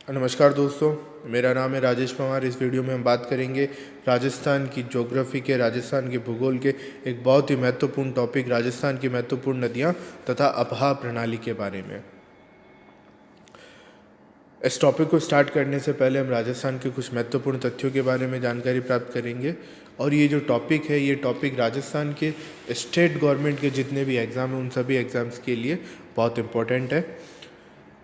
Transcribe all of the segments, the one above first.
नमस्कार दोस्तों, मेरा नाम है राजेश पवार। इस वीडियो में हम बात करेंगे राजस्थान की ज्योग्राफी के, राजस्थान के भूगोल के एक बहुत ही महत्वपूर्ण टॉपिक, राजस्थान की महत्वपूर्ण नदियाँ तथा आबहा प्रणाली के बारे में। इस टॉपिक को स्टार्ट करने से पहले हम राजस्थान के कुछ महत्वपूर्ण तथ्यों के बारे में जानकारी प्राप्त करेंगे। और ये जो टॉपिक है, ये टॉपिक राजस्थान के स्टेट गवर्नमेंट के जितने भी एग्ज़ाम हैं उन सभी एग्ज़ाम्स के लिए बहुत इम्पोर्टेंट है।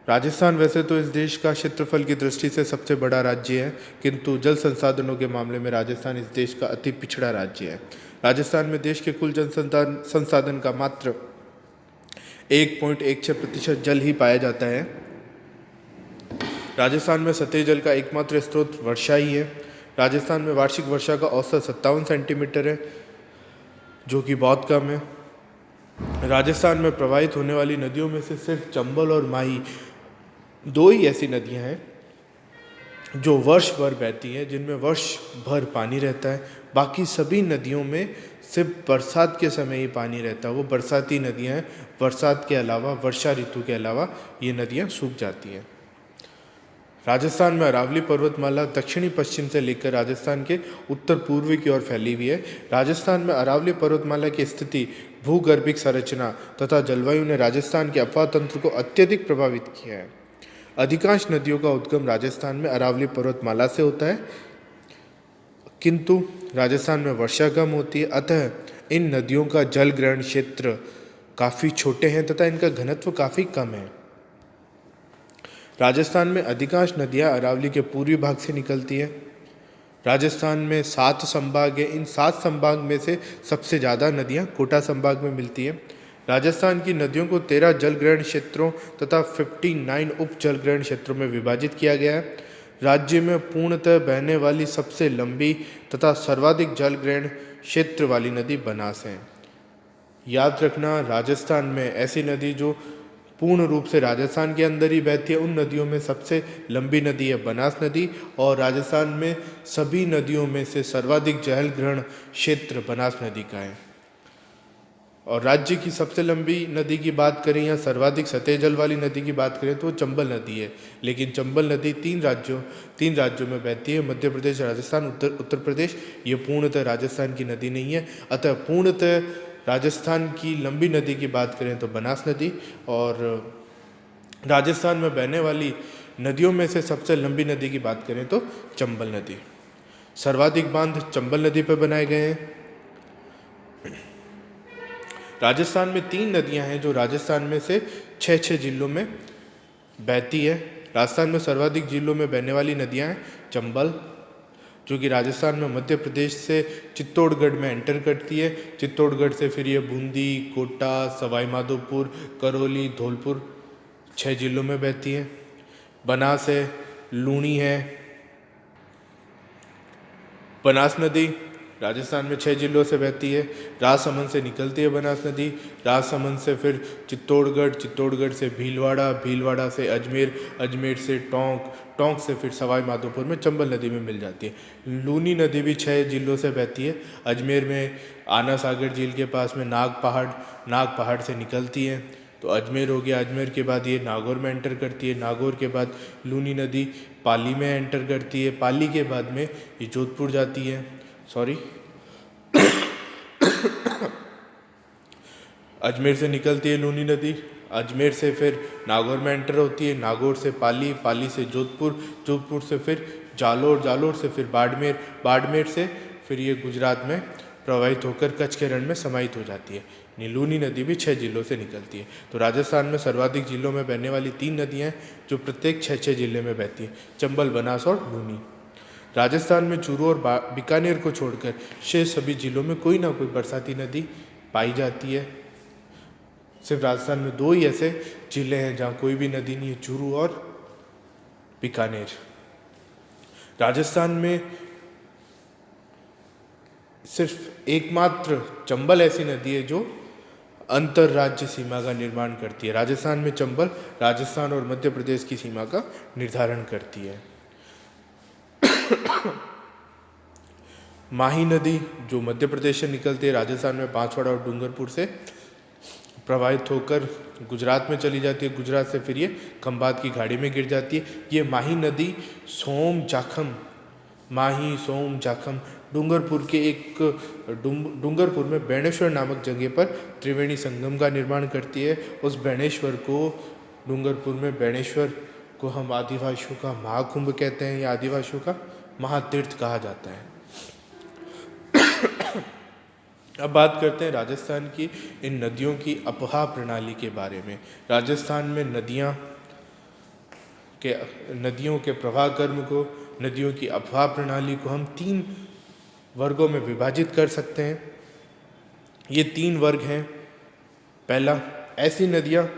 राजस्थान वैसे तो इस देश का क्षेत्रफल की दृष्टि से सबसे बड़ा राज्य है, किंतु जल संसाधनों के मामले में राजस्थान इस देश का अति पिछड़ा राज्य है। राजस्थान में देश के कुल जल संसाधन का मात्र 1.16% जल ही पाया जाता है। राजस्थान में सतही जल का एकमात्र स्रोत वर्षा ही है। राजस्थान में वार्षिक वर्षा का औसत 57 सेंटीमीटर है, जो कि बहुत कम है। राजस्थान में प्रवाहित होने वाली नदियों में से सिर्फ चंबल और माही दो ही ऐसी नदियां हैं जो वर्ष भर बहती हैं, जिनमें वर्ष भर पानी रहता है। बाकी सभी नदियों में सिर्फ बरसात के समय ही पानी रहता है। वो बरसाती नदियां हैं। बरसात के अलावा, वर्षा ऋतु के अलावा ये नदियां सूख जाती हैं। राजस्थान में अरावली पर्वतमाला दक्षिणी पश्चिम से लेकर राजस्थान के उत्तर पूर्वी की ओर फैली हुई है। राजस्थान में अरावली पर्वतमाला की स्थिति, भूगर्भिक संरचना तथा जलवायु ने राजस्थान के अफवाह तंत्र को अत्यधिक प्रभावित किया है। अधिकांश नदियों का उद्गम राजस्थान में अरावली पर्वतमाला से होता है, किंतु राजस्थान में वर्षा कम होती है, अतः इन नदियों का जल ग्रहण क्षेत्र काफ़ी छोटे हैं तथा इनका घनत्व काफ़ी कम है। राजस्थान में अधिकांश नदियां अरावली के पूर्वी भाग से निकलती हैं। राजस्थान में 7 संभाग है। इन 7 संभाग में से सबसे ज़्यादा नदियां कोटा संभाग में मिलती हैं। राजस्थान की नदियों को 13 जल ग्रहण क्षेत्रों तथा 59 उप जल ग्रहण क्षेत्रों में विभाजित किया गया है। राज्य में पूर्णतः बहने वाली सबसे लंबी तथा सर्वाधिक जल ग्रहण क्षेत्र वाली नदी बनास है। याद रखना, राजस्थान में ऐसी नदी जो पूर्ण रूप से राजस्थान के अंदर ही बहती है, उन नदियों में सबसे लंबी नदी है बनास नदी, और राजस्थान में सभी नदियों में से सर्वाधिक जल ग्रहण क्षेत्र बनास नदी का है। और राज्य की सबसे लंबी नदी की बात करें या सर्वाधिक सतह जल वाली नदी की बात करें तो वो चंबल नदी है। लेकिन चंबल नदी तीन राज्यों में बहती है, मध्य प्रदेश, राजस्थान, उत्तर प्रदेश। ये पूर्णतः राजस्थान की नदी नहीं है। अतः पूर्णतः राजस्थान की लंबी नदी की बात करें तो बनास नदी, और राजस्थान में बहने वाली नदियों में से सबसे लंबी नदी की बात करें तो चंबल नदी। सर्वाधिक बांध चंबल नदी पर बनाए गए हैं। राजस्थान में 3 नदियां हैं जो राजस्थान में से 6 जिलों में बहती है। राजस्थान में सर्वाधिक जिलों में बहने वाली नदियां हैं चंबल, जो कि राजस्थान में मध्य प्रदेश से चित्तौड़गढ़ में एंटर करती है। चित्तौड़गढ़ से फिर ये बूंदी, कोटा, सवाई माधोपुर, करौली, धौलपुर 6 जिलों में बहती है। बनास है, लूणी है। बनास नदी राजस्थान में 6 जिलों से बहती है। राजसमंद से निकलती है बनास नदी। राजसमंद से फिर चित्तौड़गढ़, चित्तौड़गढ़ से भीलवाड़ा, भीलवाड़ा से अजमेर, अजमेर से टोंक, टोंक से फिर सवाई माधोपुर में चंबल नदी में मिल जाती है। लूनी नदी भी 6 जिलों से बहती है। अजमेर में आना सागर झील के पास में नाग पहाड़ से निकलती है, तो अजमेर हो गया। अजमेर के बाद ये नागौर में एंटर करती है। नागौर के बाद लूनी नदी पाली में एंटर करती है। पाली के बाद में ये जोधपुर जाती है। अजमेर से निकलती है लूनी नदी। अजमेर से फिर नागौर में एंटर होती है। नागौर से पाली, पाली से जोधपुर, जोधपुर से फिर जालोर, जालोर से फिर बाड़मेर, बाड़मेर से फिर ये गुजरात में प्रवाहित होकर कच्छ के रण में समाहित हो जाती है। लूनी नदी भी 6 जिलों से निकलती है। तो राजस्थान में सर्वाधिक जिलों में बहने वाली 3 नदियाँ हैं जो प्रत्येक 6 जिले में बहती हैं, चंबल, बनास और लूनी। राजस्थान में चूरू और बीकानेर को छोड़कर शेष सभी जिलों में कोई ना कोई बरसाती नदी पाई जाती है। सिर्फ राजस्थान में 2 ही ऐसे जिले हैं जहाँ कोई भी नदी नहीं है, चूरू और बीकानेर। राजस्थान में सिर्फ एकमात्र चंबल ऐसी नदी है जो अंतर्राज्य सीमा का निर्माण करती है। राजस्थान में चंबल राजस्थान और मध्य प्रदेश की सीमा का निर्धारण करती है। माही नदी जो मध्य प्रदेश से निकलती है, राजस्थान में बांसवाड़ा और डूंगरपुर से प्रवाहित होकर गुजरात में चली जाती है। गुजरात से फिर ये खंभात की खाड़ी में गिर जाती है। ये माही नदी माही सोम जाखम डूंगरपुर के एक डूंगरपुर में बेणेश्वर नामक जगह पर त्रिवेणी संगम का निर्माण करती है। उस बेणेश्वर को, डूंगरपुर में बेणेश्वर को हम आदिवासियों का महाकुंभ कहते हैं या आदिवासियों का महातीर्थ कहा जाता है। अब बात करते हैं राजस्थान की इन नदियों की अपवाह प्रणाली के बारे में। राजस्थान में नदियों के प्रवाह कर्म को, नदियों की अपवाह प्रणाली को हम 3 वर्गों में विभाजित कर सकते हैं। ये 3 वर्ग हैं। पहला, ऐसी नदियाँ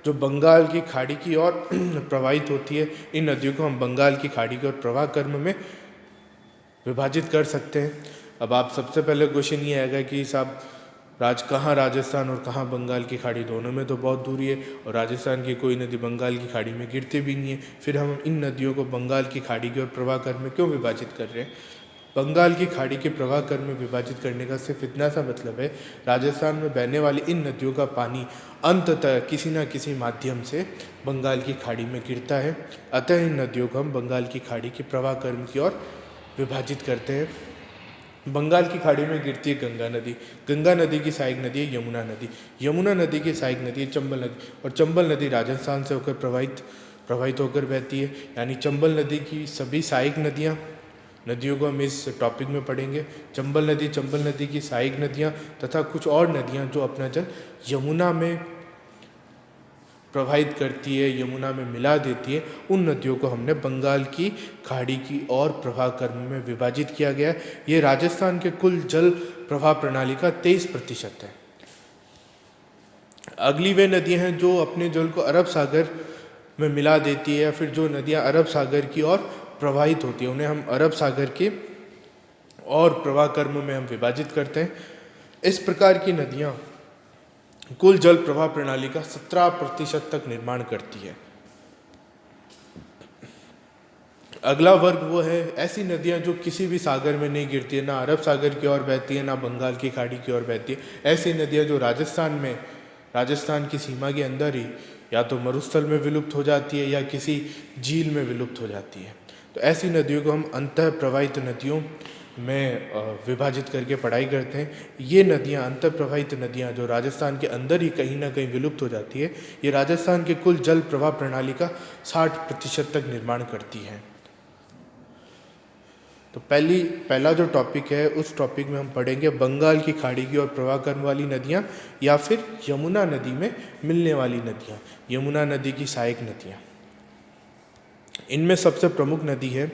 जो बंगाल की खाड़ी की ओर प्रवाहित होती है। इन नदियों को हम बंगाल की खाड़ी की ओर प्रवाह कर्म में विभाजित कर सकते हैं। अब आप सबसे पहले क्वेश्चन ये आएगा कि साहब कहाँ राजस्थान और कहाँ बंगाल की खाड़ी, दोनों में तो बहुत दूरी है और राजस्थान की कोई नदी बंगाल की खाड़ी में गिरती भी नहीं है, फिर हम इन नदियों को बंगाल की खाड़ी की ओर प्रवाह कर्म में क्यों विभाजित कर रहे हैं? बंगाल की खाड़ी के प्रवाह कर्म में विभाजित करने का सिर्फ इतना सा मतलब है, राजस्थान में बहने वाली इन नदियों का पानी अंततः किसी न किसी माध्यम से बंगाल की खाड़ी में गिरता है। अतः इन नदियों को हम बंगाल की खाड़ी के प्रवाह कर्म की ओर विभाजित करते हैं। बंगाल की खाड़ी में गिरती है गंगा नदी। गंगा नदी की सहायक नदी है यमुना नदी। यमुना नदी की सहायक नदी है चंबल नदी, और चंबल नदी राजस्थान से होकर प्रवाहित होकर बहती है। यानी चंबल नदी की सभी सहायक नदियों को हम इस टॉपिक में पढ़ेंगे। चंबल नदी की सहायक नदियाँ तथा कुछ और नदियाँ जो अपना जल यमुना में प्रवाहित करती है, यमुना में मिला देती है, उन नदियों को हमने बंगाल की खाड़ी की ओर प्रवाह कर्म में विभाजित किया गया है। ये राजस्थान के कुल जल प्रवाह प्रणाली का 23% है। अगली वे नदियाँ हैं जो अपने जल को अरब सागर में मिला देती है, या फिर जो नदियाँ अरब सागर की ओर प्रवाहित होती है, उन्हें हम अरब सागर के और प्रवाह कर्म में हम विभाजित करते हैं। इस प्रकार की नदियाँ कुल जल प्रवाह प्रणाली का 17% तक निर्माण करती है। अगला वर्ग वो है ऐसी नदियाँ जो किसी भी सागर में नहीं गिरती है, ना अरब सागर की ओर बहती है, ना बंगाल की खाड़ी की ओर बहती है। ऐसी नदियाँ जो राजस्थान की सीमा के अंदर ही या तो मरुस्थल में विलुप्त हो जाती है या किसी झील में विलुप्त हो जाती है। तो ऐसी नदियों को हम अंतः प्रवाहित नदियों में विभाजित करके पढ़ाई करते हैं। ये नदियाँ, अंतर प्रवाहित नदियाँ जो राजस्थान के अंदर ही कहीं ना कहीं विलुप्त हो जाती है, ये राजस्थान के कुल जल प्रवाह प्रणाली का 60% तक निर्माण करती हैं। तो पहला जो टॉपिक है, उस टॉपिक में हम पढ़ेंगे बंगाल की खाड़ी की ओर प्रवाह करने वाली नदियाँ या फिर यमुना नदी में मिलने वाली नदियाँ, यमुना नदी की सहायक नदियाँ। इनमें सबसे प्रमुख नदी है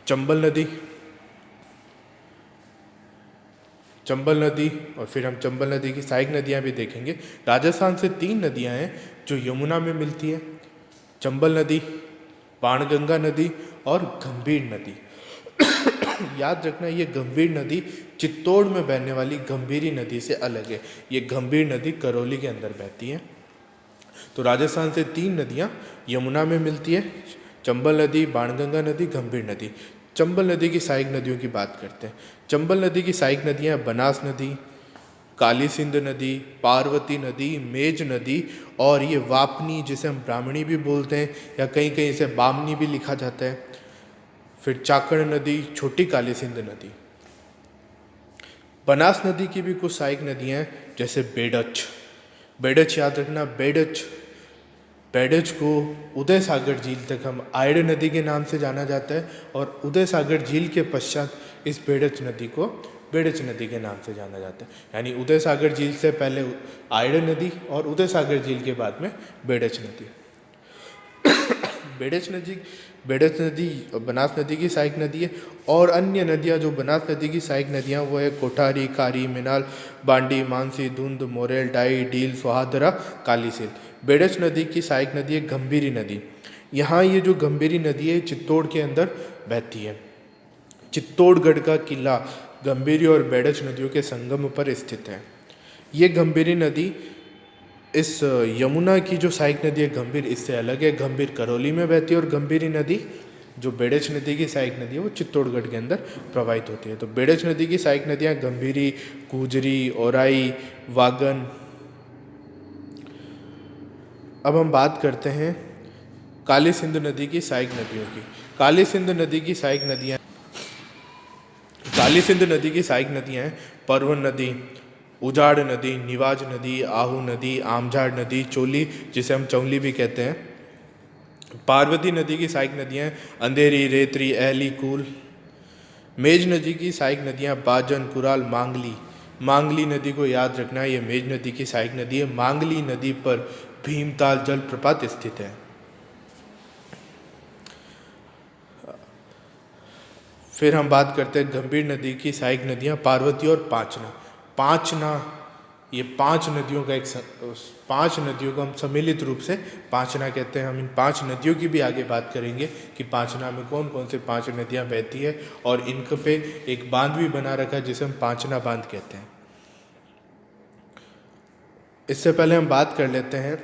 चंबल नदी, और फिर हम चंबल नदी की सहायक नदियाँ भी देखेंगे। राजस्थान से 3 नदियाँ हैं जो यमुना में मिलती है, चंबल नदी, बाणगंगा नदी और गंभीर नदी। याद रखना, ये गंभीर नदी चित्तौड़ में बहने वाली गंभीरी नदी से अलग है। ये गंभीर नदी करौली के अंदर बहती है। तो राजस्थान से 3 नदियाँ यमुना में मिलती है, चंबल नदी, बाणगंगा नदी, गंभीर नदी। चंबल नदी की सहायक नदियों की बात करते हैं। चंबल नदी की सहायक नदियाँ बनास नदी, काली सिंध नदी, पार्वती नदी, मेज नदी और ये वापनी, जिसे हम ब्राह्मणी भी बोलते हैं या कहीं कहीं इसे बामनी भी लिखा जाता है। फिर चाकण नदी, छोटी काली सिंध नदी। बनास नदी की भी कुछ सहायक नदियाँ हैं जैसे बेडच याद रखना, बेडच को उदय सागर झील तक हम आयड़ नदी के नाम से जाना जाता है, और उदय सागर झील के पश्चात इस बेडच नदी को बेडच नदी के नाम से जाना जाता है। यानी उदय सागर झील से पहले आयड़ नदी और उदय सागर झील के बाद में बेडच नदी। बेडच नदी बनास नदी की सहायक नदी है। और अन्य नदियाँ जो बनास नदी की सहायक नदियाँ वो है कोठारी, कारी, मिनाल, बांडी, मानसी, धुंध, Morel, die, deal, सोहादरा, Kali Sindh. बेडच नदी की सहायक नदी है गंभीरी नदी। यहाँ ये जो गंभीरी नदी है चित्तौड़ के अंदर बहती है। चित्तौड़गढ़ का किला गंभीरी और बेडच नदियों के संगम पर स्थित है। ये गंभीरी नदी इस यमुना की जो सहायक नदी है गंभीर, इससे अलग है। गंभीर करौली में बहती है और गंभीरी नदी जो बेडच नदी की सहायक नदी है वो चित्तौड़गढ़ के अंदर प्रवाहित होती है। तो बेडच नदी की सहायक नदियाँ गंभीरी, गुजरी, औराई, वागन, अब हम बात करते हैं काली सिंध नदी की सहायक नदियों की। काली सिंध नदी की सहायक नदियाँ हैं परवन नदी, उजाड़ नदी, निवाज नदी, आहू नदी, आमझाड़ नदी, चोली जिसे हम चौली भी कहते हैं। पार्वती नदी की सहायक नदियाँ हैं अंधेरी, रेतरी, अहली, कूल। मेज नदी की सहायक नदियाँ बाजन, कुराल, मांगली। मांगली नदी को याद रखना, ये मेज नदी की सहायक नदी है। मांगली नदी पर भीमताल जलप्रपात स्थित है। फिर हम बात करते हैं गंभीर नदी की सहायक नदियाँ पार्वती और पांचना। पांचना, ये 5 नदियों का 5 नदियों को हम सम्मिलित रूप से पांचना कहते हैं। हम इन 5 नदियों की भी आगे बात करेंगे कि पांचना में कौन कौन से 5 नदियाँ बहती है, और इनके पे एक बांध भी बना रखा है जिसे हम पांचना बांध कहते हैं। इससे पहले हम बात कर लेते हैं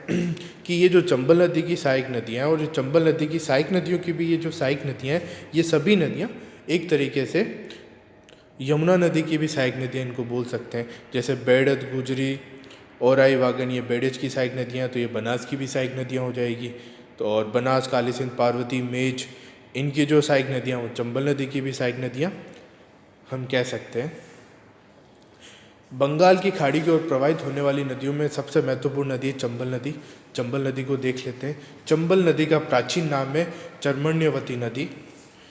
कि ये जो चंबल नदी की सहायक नदियाँ और जो चंबल नदी की सहायक नदियों की भी ये जो सहायक नदियाँ हैं, ये सभी नदियाँ एक तरीके से यमुना नदी की भी सहायक नदियाँ इनको बोल सकते हैं। जैसे बेड़द, गुजरी, औराई, वागन, ये बेड़ज की सहायक नदियाँ, तो ये बनास की भी सहायक नदियाँ हो जाएगी। तो और बनास, काली सिंध, पार्वती, मेज, इनकी जो सहायक नदियाँ वो चंबल नदी की भी सहायक नदियाँ हम कह सकते हैं। बंगाल की खाड़ी की ओर प्रवाहित होने वाली नदियों में सबसे महत्वपूर्ण नदी है चंबल नदी। चंबल नदी को देख लेते हैं। चंबल नदी का प्राचीन नाम है चर्मण्यवती नदी।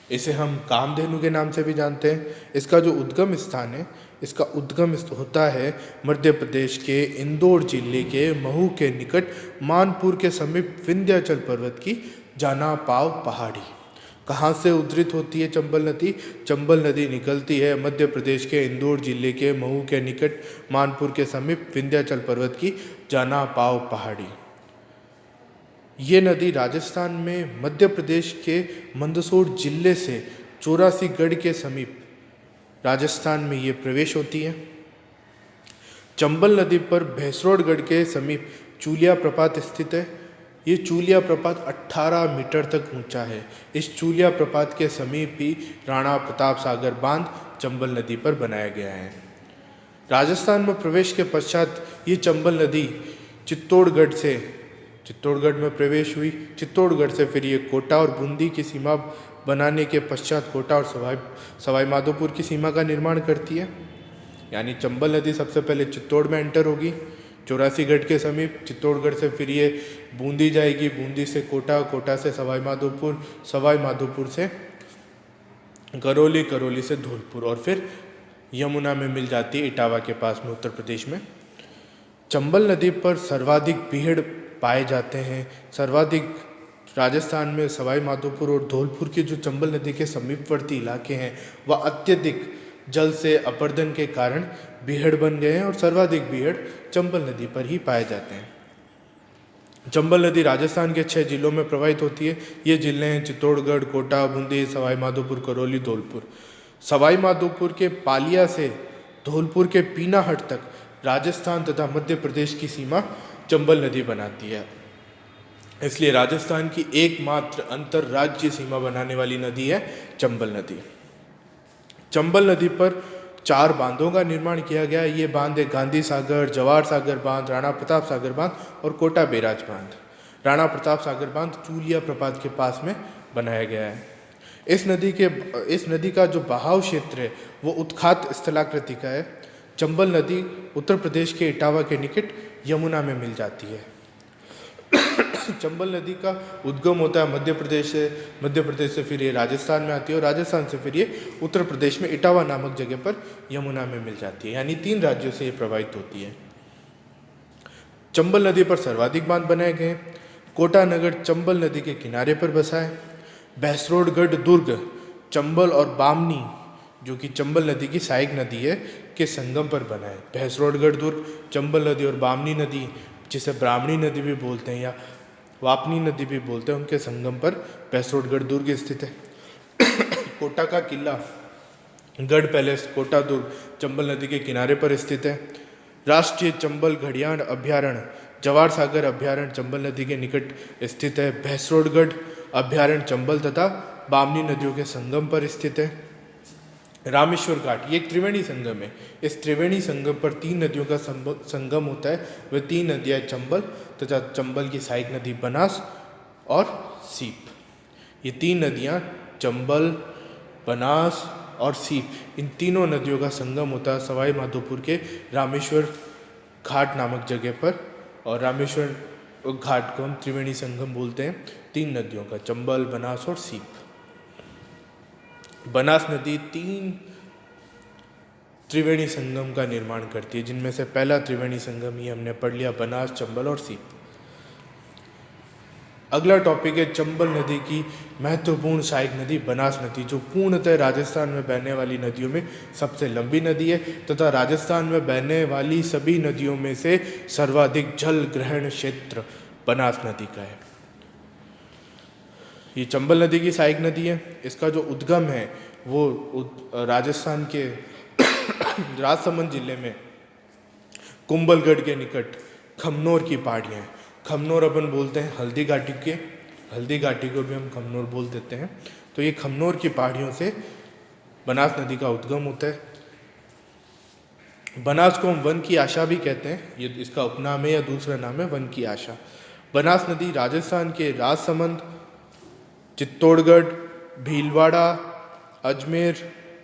इसे हम कामधेनु के नाम से भी जानते हैं। इसका जो उद्गम स्थान है, इसका उद्गम होता है मध्य प्रदेश के इंदौर जिले के महू के निकट मानपुर के समीप विंध्याचल पर्वत की जाना पाव पहाड़ी। कहाँ से उद्धृत होती है चंबल नदी? चंबल नदी निकलती है मध्य प्रदेश के इंदौर जिले के महू के निकट मानपुर के समीप विंध्याचल पर्वत की जाना पाव पहाड़ी। ये नदी राजस्थान में मध्य प्रदेश के मंदसौर जिले से 84 गढ़ के समीप राजस्थान में ये प्रवेश होती है। चंबल नदी पर भैंसरोडगढ़ के समीप चूलिया प्रपात स्थित है। ये चूलिया प्रपात 18 मीटर तक ऊंचा है। इस चूलिया प्रपात के समीप ही राणा प्रताप सागर बांध चंबल नदी पर बनाया गया है। राजस्थान में प्रवेश के पश्चात ये चंबल नदी चित्तौड़गढ़ में प्रवेश हुई। चित्तौड़गढ़ से फिर ये कोटा और बूंदी की सीमा बनाने के पश्चात कोटा और सवाई माधोपुर की सीमा का निर्माण करती है। यानी चंबल नदी सबसे पहले चित्तौड़ में एंटर होगी 84 गढ़ के समीप। चित्तौड़गढ़ से फिर ये बूंदी जाएगी, बूंदी से कोटा, कोटा से सवाई माधोपुर से करौली, करौली से धौलपुर, और फिर यमुना में मिल जाती है इटावा के पास में उत्तर प्रदेश में। चंबल नदी पर सर्वाधिक बीहड़ पाए जाते हैं। सर्वाधिक राजस्थान में सवाई माधोपुर और धौलपुर के जो चंबल नदी के समीपवर्ती इलाके हैं वह अत्यधिक जल से अपर्दन के कारण बीहड़ बन गए हैं और सर्वाधिक बीहड़ चंबल नदी पर ही पाए जाते हैं। चंबल नदी राजस्थान के 6 जिलों में प्रवाहित होती है। ये जिले हैं चित्तौड़गढ़, कोटा, बूंदी, सवाई माधोपुर, करौली, धौलपुर। सवाई माधोपुर के पालिया से धौलपुर के पीनाहट तक राजस्थान तथा मध्य प्रदेश की सीमा चंबल नदी बनाती है। इसलिए राजस्थान की एकमात्र अंतरराज्यीय सीमा बनाने वाली नदी है चंबल नदी। चंबल नदी पर 4 बांधों का निर्माण किया गया है। ये बांध है गांधी सागर, जवाहर सागर बांध, राणा प्रताप सागर बांध और कोटा बैराज बांध। राणा प्रताप सागर बांध चूलिया प्रपात के पास में बनाया गया है। इस नदी का जो बहाव क्षेत्र है वो उत्खात स्थलाकृति का है। चंबल नदी उत्तर प्रदेश के इटावा के निकट यमुना में मिल जाती है। चंबल नदी का उद्गम होता है मध्य प्रदेश से फिर ये राजस्थान में आती है और राजस्थान से फिर ये उत्तर प्रदेश में इटावा नामक जगह पर यमुना में मिल जाती है। यानी 3 राज्यों से ये प्रवाहित होती है। चंबल नदी पर सर्वाधिक बांध बनाए गए। कोटा नगर चंबल नदी के किनारे पर बसा है। भैंसरोडगढ़ दुर्ग चंबल और बामनी, जो कि चंबल नदी की सहायक नदी है, के संगम पर बना है। भैंसरोडगढ़ दुर्ग चंबल नदी और बामनी नदी, जिसे ब्राह्मणी नदी भी बोलते हैं या वापनी नदी भी बोलते हैं, उनके संगम पर भैंसरोडगढ़ दुर्ग स्थित है। कोटा का किला गढ़ पैलेस कोटा दुर्ग चंबल नदी के किनारे पर स्थित है। राष्ट्रीय चंबल घड़ियाल अभ्यारण्य जवाहर सागर अभ्यारण्य चंबल नदी के निकट स्थित है। भैंसरोडगढ़ अभ्यारण्य चंबल तथा बामनी नदियों के संगम पर स्थित है। रामेश्वर घाट ये एक त्रिवेणी संगम है। इस त्रिवेणी संगम पर 3 नदियों का संगम होता है। वह 3 नदियाँ चंबल तथा चंबल की सहायक नदी बनास और सीप। ये 3 नदियाँ चंबल, बनास और सीप, इन तीनों नदियों का संगम होता है सवाई माधोपुर के रामेश्वर घाट नामक जगह पर। और रामेश्वर घाट को हम त्रिवेणी संगम बोलते हैं 3 नदियों का, चंबल, बनास और सीप। बनास नदी 3 त्रिवेणी संगम का निर्माण करती है, जिनमें से पहला त्रिवेणी संगम ही हमने पढ़ लिया, बनास, चंबल और सीप। अगला टॉपिक है चंबल नदी की महत्वपूर्ण सहायक नदी बनास नदी, जो पूर्णतः राजस्थान में बहने वाली नदियों में सबसे लंबी नदी है तथा राजस्थान में बहने वाली सभी नदियों में से सर्वाधिक जल ग्रहण क्षेत्र बनास नदी का है। ये चंबल नदी की सहायक नदी है। इसका जो उद्गम है वो राजस्थान के राजसमंद जिले में कुंभलगढ़ के निकट खमनोर की पहाड़ियाँ हैं। खमनोर अपन बोलते हैं हल्दी घाटी को भी हम खमनोर बोल देते हैं। तो ये खमनोर की पहाड़ियों से बनास नदी का उद्गम होता है। बनास को हम वन की आशा भी कहते हैं, ये इसका उपनाम है या दूसरा नाम है वन की आशा। बनास नदी राजस्थान के राजसमंद, चित्तौड़गढ़, भीलवाड़ा, अजमेर,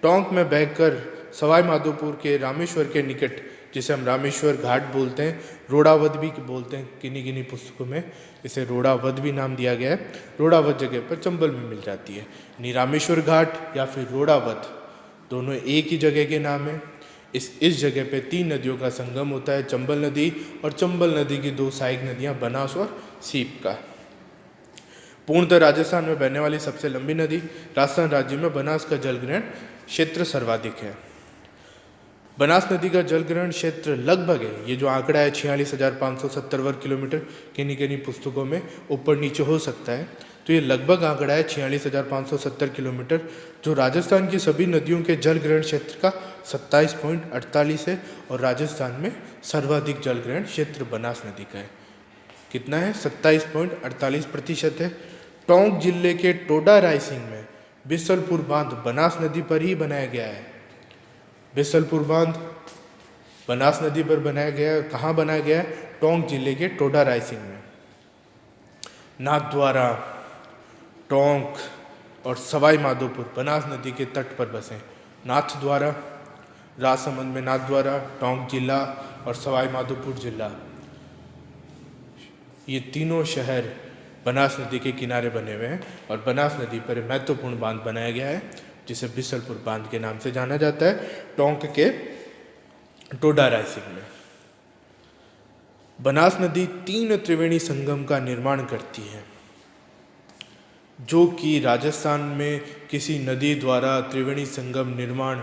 टोंक में बहकर सवाई माधोपुर के रामेश्वर के निकट, जिसे हम रामेश्वर घाट बोलते हैं, रोड़ावद भी बोलते हैं, किन्हीं पुस्तकों में इसे रोड़ावद भी नाम दिया गया है, रोड़ावद जगह पर चंबल में मिल जाती है। यानी रामेश्वर घाट या फिर रोड़ावद दोनों एक ही जगह के नाम है। इस जगह पे 3 नदियों का संगम होता है, चंबल नदी और चंबल नदी की 2 सहायक नदियाँ बनास और सीप का। पूर्णतः राजस्थान में बहने वाली सबसे लंबी नदी, राजस्थान राज्य में बनास का जलग्रहण क्षेत्र सर्वाधिक है। बनास नदी का जलग्रहण क्षेत्र लगभग है, ये जो आंकड़ा है 46,570 वर्ग किलोमीटर, किन्हीं पुस्तकों में ऊपर नीचे हो सकता है, तो ये लगभग आंकड़ा है 46,570 किलोमीटर, जो राजस्थान की सभी नदियों के जलग्रहण क्षेत्र का 27.48 है। और राजस्थान में सर्वाधिक जलग्रहण क्षेत्र बनास नदी का है। कितना है? 27.48% है। टोंक जिले के टोडा रायसिंह में बिसलपुर बांध बनास नदी पर ही बनाया गया है। बिसलपुर बांध बनास नदी पर बनाया गया है। कहाँ बनाया गया है? टोंक जिले के टोडा रायसिंह में। नाथद्वारा, टोंक और सवाई माधोपुर बनास नदी के तट पर बसे। नाथद्वारा राजसमंद में नाथद्वारा, टोंक जिला और सवाई माधोपुर जिला, ये तीनों शहर बनास नदी के किनारे बने हुए हैं। और बनास नदी पर महत्वपूर्ण बांध बनाया गया है, जिसे बिसलपुर बांध के नाम से जाना जाता है, टोंक के टोडा रायसिंह में। बनास नदी 3 त्रिवेणी संगम का निर्माण करती है, जो कि राजस्थान में किसी नदी द्वारा त्रिवेणी संगम निर्माण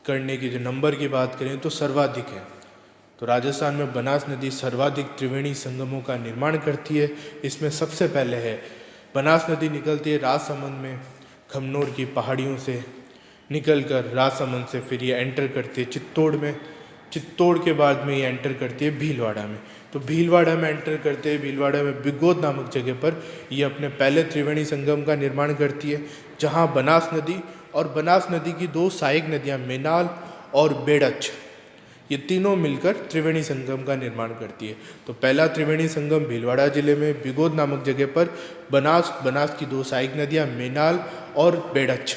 करने की जो नंबर की बात करें तो सर्वाधिक है। तो राजस्थान में बनास नदी सर्वाधिक त्रिवेणी संगमों का निर्माण करती है। इसमें सबसे पहले है बनास नदी निकलती है राजसमंद में, खमनोर की पहाड़ियों से निकलकर राजसमंद से फिर ये एंटर करती है चित्तौड़ में। चित्तौड़ के बाद में ये एंटर करती है भीलवाड़ा में। तो भीलवाड़ा में एंटर करते हैं, भीलवाड़ा में बिगोद नामक जगह पर ये अपने पहले त्रिवेणी संगम का निर्माण करती है, जहाँ बनास नदी और बनास नदी की 2 सहायक नदियाँ मेनाल और बेड़च, ये तीनों मिलकर त्रिवेणी संगम का निर्माण करती है। तो पहला त्रिवेणी संगम भीलवाड़ा जिले में बिगोद नामक जगह पर बनास की 2 सहायक नदियाँ मेनाल और बेड़च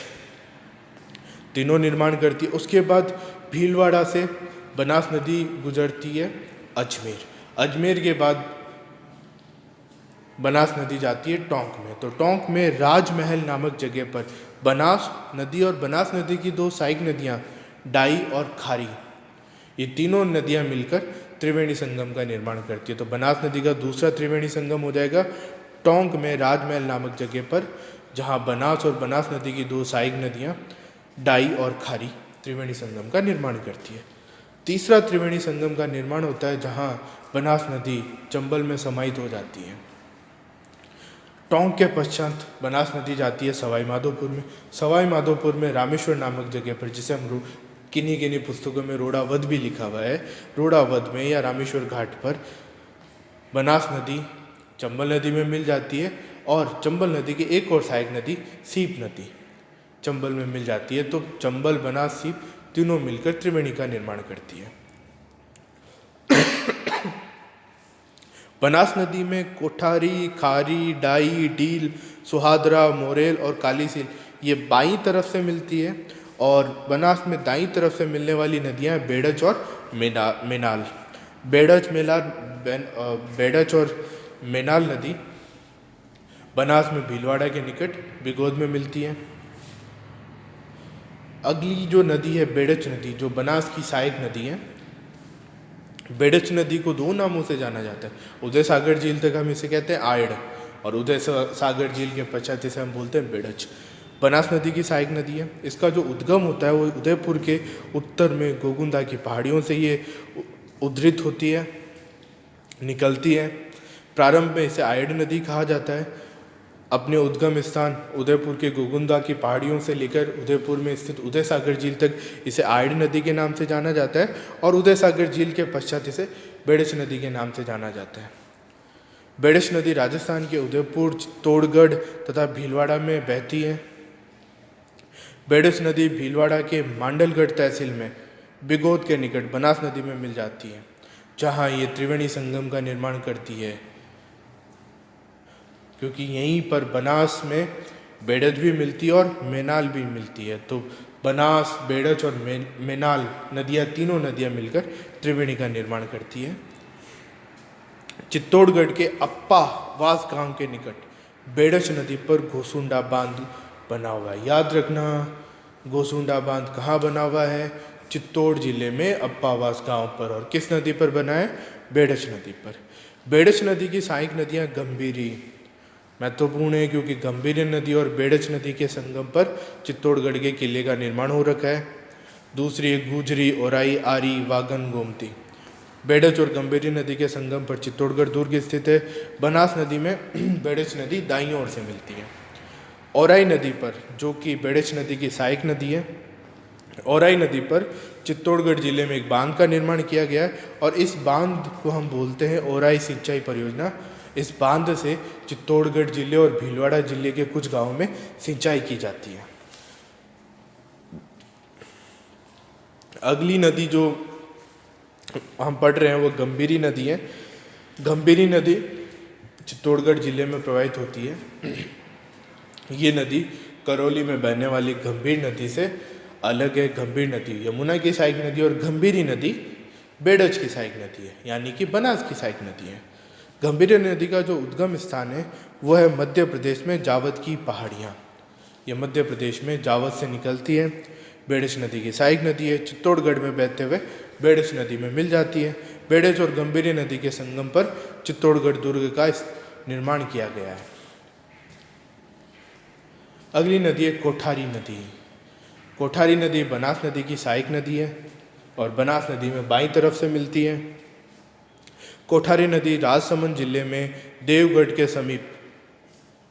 तीनों निर्माण करती है। उसके बाद भीलवाड़ा से बनास नदी गुजरती है अजमेर। अजमेर के बाद बनास नदी जाती है टोंक में। तो टोंक में राजमहल नामक जगह पर बनास नदी और बनास नदी की 2 सहायक नदियाँ डाई और खारी, ये तीनों नदियाँ मिलकर त्रिवेणी संगम का निर्माण करती है। तो बनास नदी का दूसरा त्रिवेणी संगम हो जाएगा टोंक में राजमहल नामक जगह पर, जहाँ बनास और बनास नदी की 2 सहायक नदियाँ डाई और खारी त्रिवेणी संगम का निर्माण करती है। तीसरा त्रिवेणी संगम का निर्माण होता है जहाँ बनास नदी चंबल में समाहित हो जाती है। टोंक के पश्चात बनास नदी जाती है सवाई माधोपुर में। सवाई माधोपुर में रामेश्वर नामक जगह पर, जिसे हम किन्हीं पुस्तकों में रोड़ावद भी लिखा हुआ है, रोड़ावद में या रामेश्वर घाट पर बनास नदी चंबल नदी में मिल जाती है। और चंबल नदी की एक और सहायक नदी सीप नदी, चंबल में मिल जाती है। तो चंबल, बनास, सीप तीनों मिलकर त्रिवेणी का निर्माण करती है। बनास नदी में कोठारी, खारी, डाई, डील, सुहादरा, मोरेल और कालीसील ये बाईं तरफ से मिलती है। और बनास में दाईं तरफ से मिलने वाली नदियां बेड़च और मेनाल। बेड़च और मेनाल नदी बनास में भीलवाड़ा के निकट बिगोद में मिलती है। अगली जो नदी है बेड़च नदी, जो बनास की सहायक नदी है। बेड़च नदी को दो नामों से जाना जाता है। उदय सागर झील तक हम इसे कहते हैं आयड़, और उदय सागर झील के पश्चात इसे हम बोलते हैं बेड़च। बनास नदी की सहायक नदी है। इसका जो उद्गम होता है वो उदयपुर के उत्तर में गोगुंदा की पहाड़ियों से ये उद्धृत होती है, निकलती है। प्रारंभ में इसे आयड़ नदी कहा जाता है। अपने उद्गम स्थान उदयपुर के गोगुंदा की पहाड़ियों से लेकर उदयपुर में स्थित उदय सागर झील तक इसे आयड़ नदी के नाम से जाना जाता है, और उदय सागर झील के पश्चात इसे बेड़च नदी के नाम से जाना जाता है। बेड़च नदी राजस्थान के उदयपुर, चित्तौड़गढ़ तथा भीलवाड़ा में बहती है। बेड़च नदी भीलवाड़ा के मांडलगढ़ तहसील में बिगोद के निकट बनास नदी में मिल जाती है, जहाँ ये त्रिवेणी संगम का निर्माण करती है, क्योंकि यहीं पर बनास में बेड़च भी मिलती है और मेनाल भी मिलती है। तो बनास, बेड़च और मेनाल नदियाँ, तीनों नदियाँ मिलकर त्रिवेणी का निर्माण करती है। चित्तौड़गढ़ के अप्पा वास गांव के निकट बेड़च नदी पर गोसुंडा बांध बना हुआ है। याद रखना, गोसुंडा बांध कहाँ बना हुआ है? चित्तौड़ जिले में अप्पावास गांव पर। और किस नदी पर बना है? बेड़च नदी पर। बेड़च नदी की सहायक नदियाँ गंभीरी महत्वपूर्ण है, क्योंकि गंभीरी नदी और बेड़च नदी के संगम पर चित्तौड़गढ़ के किले का निर्माण हो रखा है। दूसरी गुजरी, ओराई, आरी, वागन, गोमती। बेड़च और गंभीरी नदी के संगम पर चित्तौड़गढ़ दुर्ग स्थित है। बनास नदी में बेड़च नदी दाईं ओर से मिलती है। औराई नदी पर, जो कि बेड़च नदी की सहायक नदी है, औराई नदी पर चित्तौड़गढ़ जिले में एक बांध का निर्माण किया गया है, और इस बांध को हम बोलते हैं औराई सिंचाई परियोजना। इस बांध से चित्तौड़गढ़ जिले और भीलवाड़ा जिले के कुछ गांवों में सिंचाई की जाती है। अगली नदी जो हम पढ़ रहे हैं वो गंभीरी नदी है। गंभीरी नदी चित्तौड़गढ़ जिले में प्रवाहित होती है। ये नदी करौली में बहने वाली गंभीर नदी से अलग है। गंभीर नदी यमुना की सहायक नदी और गंभीरी नदी बेड़च की सहायक नदी है, यानी कि बनास की सहायक नदी है। गंभीरी नदी का जो उद्गम स्थान है वो है मध्य प्रदेश में जावद की पहाड़ियाँ। ये मध्य प्रदेश में जावद से निकलती है। बेड़च नदी की सहायक नदी है। चित्तौड़गढ़ में बहते हुए बेड़च नदी में मिल जाती है। बेड़च और गंभीरी नदी के संगम पर चित्तौड़गढ़ दुर्ग का निर्माण किया गया है। अगली नदी है कोठारी नदी। कोठारी नदी बनास नदी की सहायक नदी है और बनास नदी में बाईं तरफ से मिलती है। कोठारी नदी राजसमंद जिले में देवगढ़ के समीप,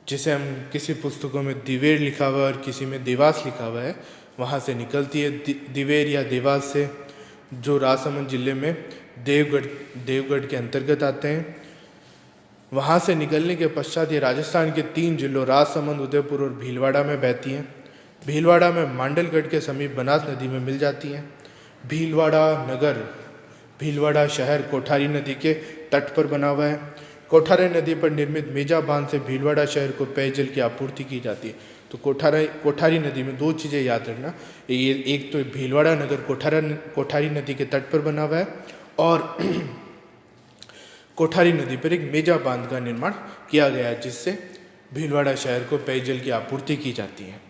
जिसे हम किसी पुस्तकों में दिवेर लिखा हुआ है और किसी में देवास लिखा हुआ है, वहाँ से निकलती है। दिवेर या देवास से, जो राजसमंद जिले में देवगढ़ के अंतर्गत आते हैं। वहाँ से निकलने के पश्चात ये राजस्थान के 3 जिलों राजसमंद, उदयपुर और भीलवाड़ा में बहती हैं। भीलवाड़ा में मांडलगढ़ के समीप बनास नदी में मिल जाती हैं। भीलवाड़ा शहर कोठारी नदी के तट पर बना हुआ है। कोठारी नदी पर निर्मित मेजा बांध से भीलवाड़ा शहर को पेयजल की आपूर्ति की जाती है। तो कोठारी नदी में 2 चीज़ें याद रखना, ये एक तो भीलवाड़ा नगर कोठारी नदी के तट पर बना हुआ है, और कोठारी नदी पर एक मेजा बांध का निर्माण किया गया है, जिससे भीलवाड़ा शहर को पेयजल की आपूर्ति की जाती है।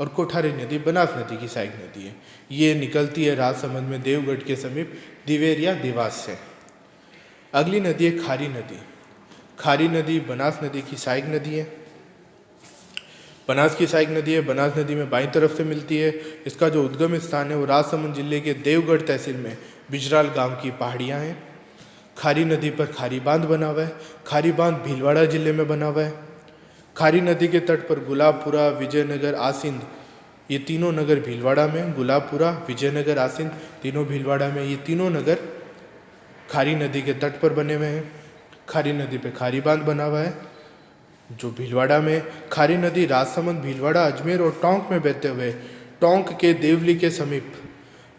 और कोठारी नदी बनास नदी की सहायक नदी है। ये निकलती है राजसमंद में देवगढ़ के समीप दिवेर या देवास से। अगली नदी है खारी नदी। खारी नदी बनास नदी की सहायक नदी है। बनास की सहायक नदी है। बनास नदी में बाईं तरफ से मिलती है। इसका जो उद्गम स्थान है वो राजसमंद जिले के देवगढ़ तहसील में बिजराल गांव की पहाड़ियाँ हैं। खारी नदी पर खारी बांध बना हुआ है। खारी बांध भीलवाड़ा जिले में बना हुआ है। खारी नदी के तट पर गुलाबपुरा, विजयनगर, आसिंद, ये तीनों नगर भीलवाड़ा में। गुलाबपुरा, विजयनगर, आसिंद तीनों भीलवाड़ा में। ये तीनों नगर खारी नदी के तट पर बने हुए हैं। खारी नदी पे खारी बांध बना हुआ है। जो भीलवाड़ा में खारी नदी राजसमंद, भीलवाड़ा, अजमेर और टोंक में बहते हुए टोंक के देवली के समीप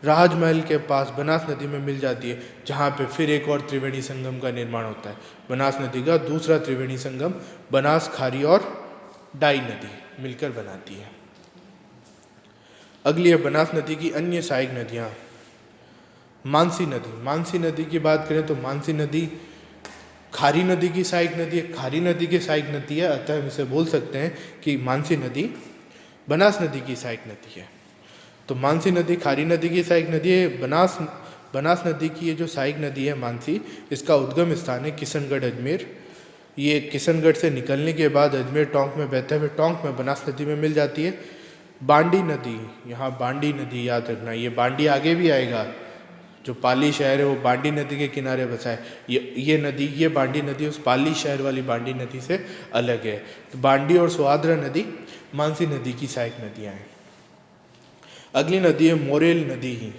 राजमहल के पास बनास नदी में मिल जाती है, जहाँ पे फिर एक और त्रिवेणी संगम का निर्माण होता है। बनास नदी का दूसरा त्रिवेणी संगम बनास, खारी और डाई नदी मिलकर बनाती है। अगली है बनास नदी की अन्य सहायक नदियाँ। मानसी नदी, मानसी नदी की बात करें तो मानसी नदी खारी नदी की सहायक नदी है, खारी नदी की सहायक नदी है, अतः हम इसे बोल सकते हैं कि मानसी नदी बनास नदी की सहायक नदी है। तो मानसी नदी खारी नदी की सहायक नदी है। बनास नदी की ये जो सहायक नदी है मानसी, इसका उद्गम स्थान है किशनगढ़, अजमेर। ये किशनगढ़ से निकलने के बाद अजमेर टोंक में बहते हुए टोंक में बनास नदी में मिल जाती है। बांडी नदी, यहाँ बांडी नदी याद रखना, ये बांडी आगे भी आएगा, जो पाली शहर है वो बांडी नदी के किनारे बसा है। ये बांडी नदी उस पाली शहर वाली बांडी नदी से अलग है। तो बांडी और सुहाद्रा नदी मानसी नदी की सहायक नदियाँ हैं। अगली नदी है मोरेल नदी ही।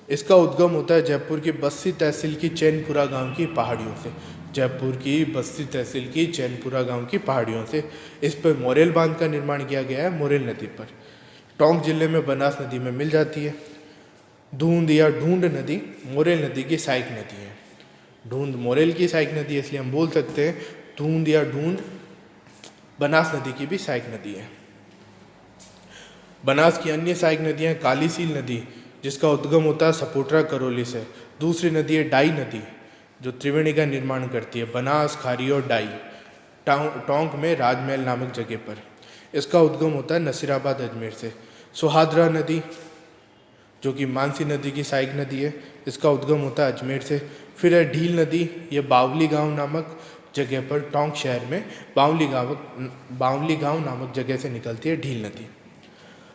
इसका उद्गम होता है जयपुर की बस्सी तहसील की चैनपुरा गांव की पहाड़ियों से। जयपुर की बस्सी तहसील की चैनपुरा गांव की पहाड़ियों से इस पर मोरेल बांध का निर्माण किया गया है, मोरेल नदी पर। टोंक जिले में बनास नदी में मिल जाती है। ढूंढ या ढूंढ नदी मोरेल नदी की सहायक नदी है। ढूंढ मोरेल की सहायक नदी है, इसलिए हम बोल सकते हैं ढूंढ या ढूंढ बनास नदी की भी सहायक नदी है। बनास की अन्य सहायक नदियाँ कालीसील नदी, जिसका उद्गम होता है सपोटरा करौली से। दूसरी नदी है डाई नदी, जो त्रिवेणी का निर्माण करती है, बनास, खारी और डाई, टोंक में राजमहल नामक जगह पर। इसका उद्गम होता है नसीराबाद, अजमेर से। सुहाद्रा नदी, जो कि मानसी नदी की सहायक नदी है, इसका उद्गम होता है अजमेर से। फिर है ढील नदी, ये बावली गांव नामक जगह पर टोंक शहर में बावली गांव नामक जगह से निकलती है ढील नदी।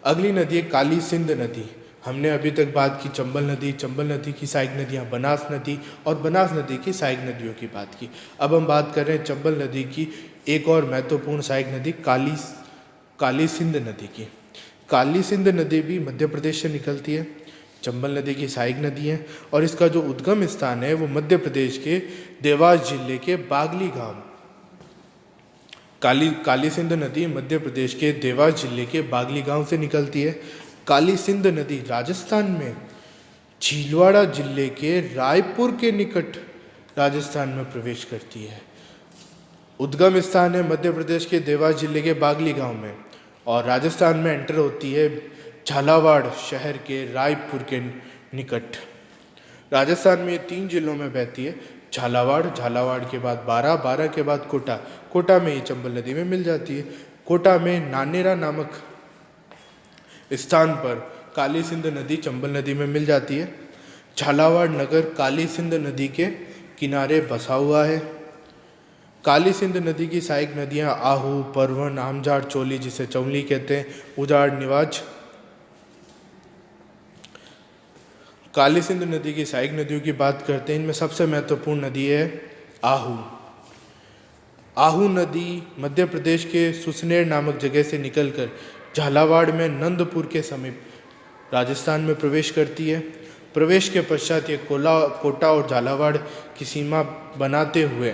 अगली नदी है काली सिंध नदी। हमने अभी तक बात की चंबल नदी की सहायक नदियाँ बनास नदी और बनास नदी की सहायक नदियों की बात की। अब हम बात कर रहे हैं चंबल नदी की एक और महत्वपूर्ण सहायक नदी काली सिंध नदी की। काली सिंध नदी भी मध्य प्रदेश से निकलती है, चंबल नदी की सहायक नदी है, और इसका जो उद्गम स्थान है वो मध्य प्रदेश के देवास जिले के बागली गांव। काली सिंध नदी मध्य प्रदेश के देवास जिले के बागली गांव से निकलती है। काली सिंध नदी राजस्थान में भीलवाड़ा जिले के रायपुर के निकट राजस्थान में प्रवेश करती है। उद्गम स्थान है मध्य प्रदेश के देवास जिले के बागली गांव में, और राजस्थान में एंटर होती है झालावाड़ शहर के रायपुर के निकट। राजस्थान में 3 जिलों में बहती है, झालावाड़ के बाद बारां के बाद कोटा में ये चंबल नदी में मिल जाती है। कोटा में नानेरा नामक स्थान पर काली सिंध नदी चंबल नदी में मिल जाती है। झालावाड़ नगर काली सिंध नदी के किनारे बसा हुआ है। काली सिंध नदी की सहायक नदियाँ आहू, परवन, आमजाड़, चोली, जिसे चौली कहते हैं, उजाड़, निवाज। काली सिंध नदी की सहायक नदियों की बात करते हैं, इनमें सबसे महत्वपूर्ण नदी है आहू। आहू नदी मध्य प्रदेश के सुसनेर नामक जगह से निकलकर झालावाड़ में नंदपुर के समीप राजस्थान में प्रवेश करती है। प्रवेश के पश्चात ये कोटा और झालावाड़ की सीमा बनाते हुए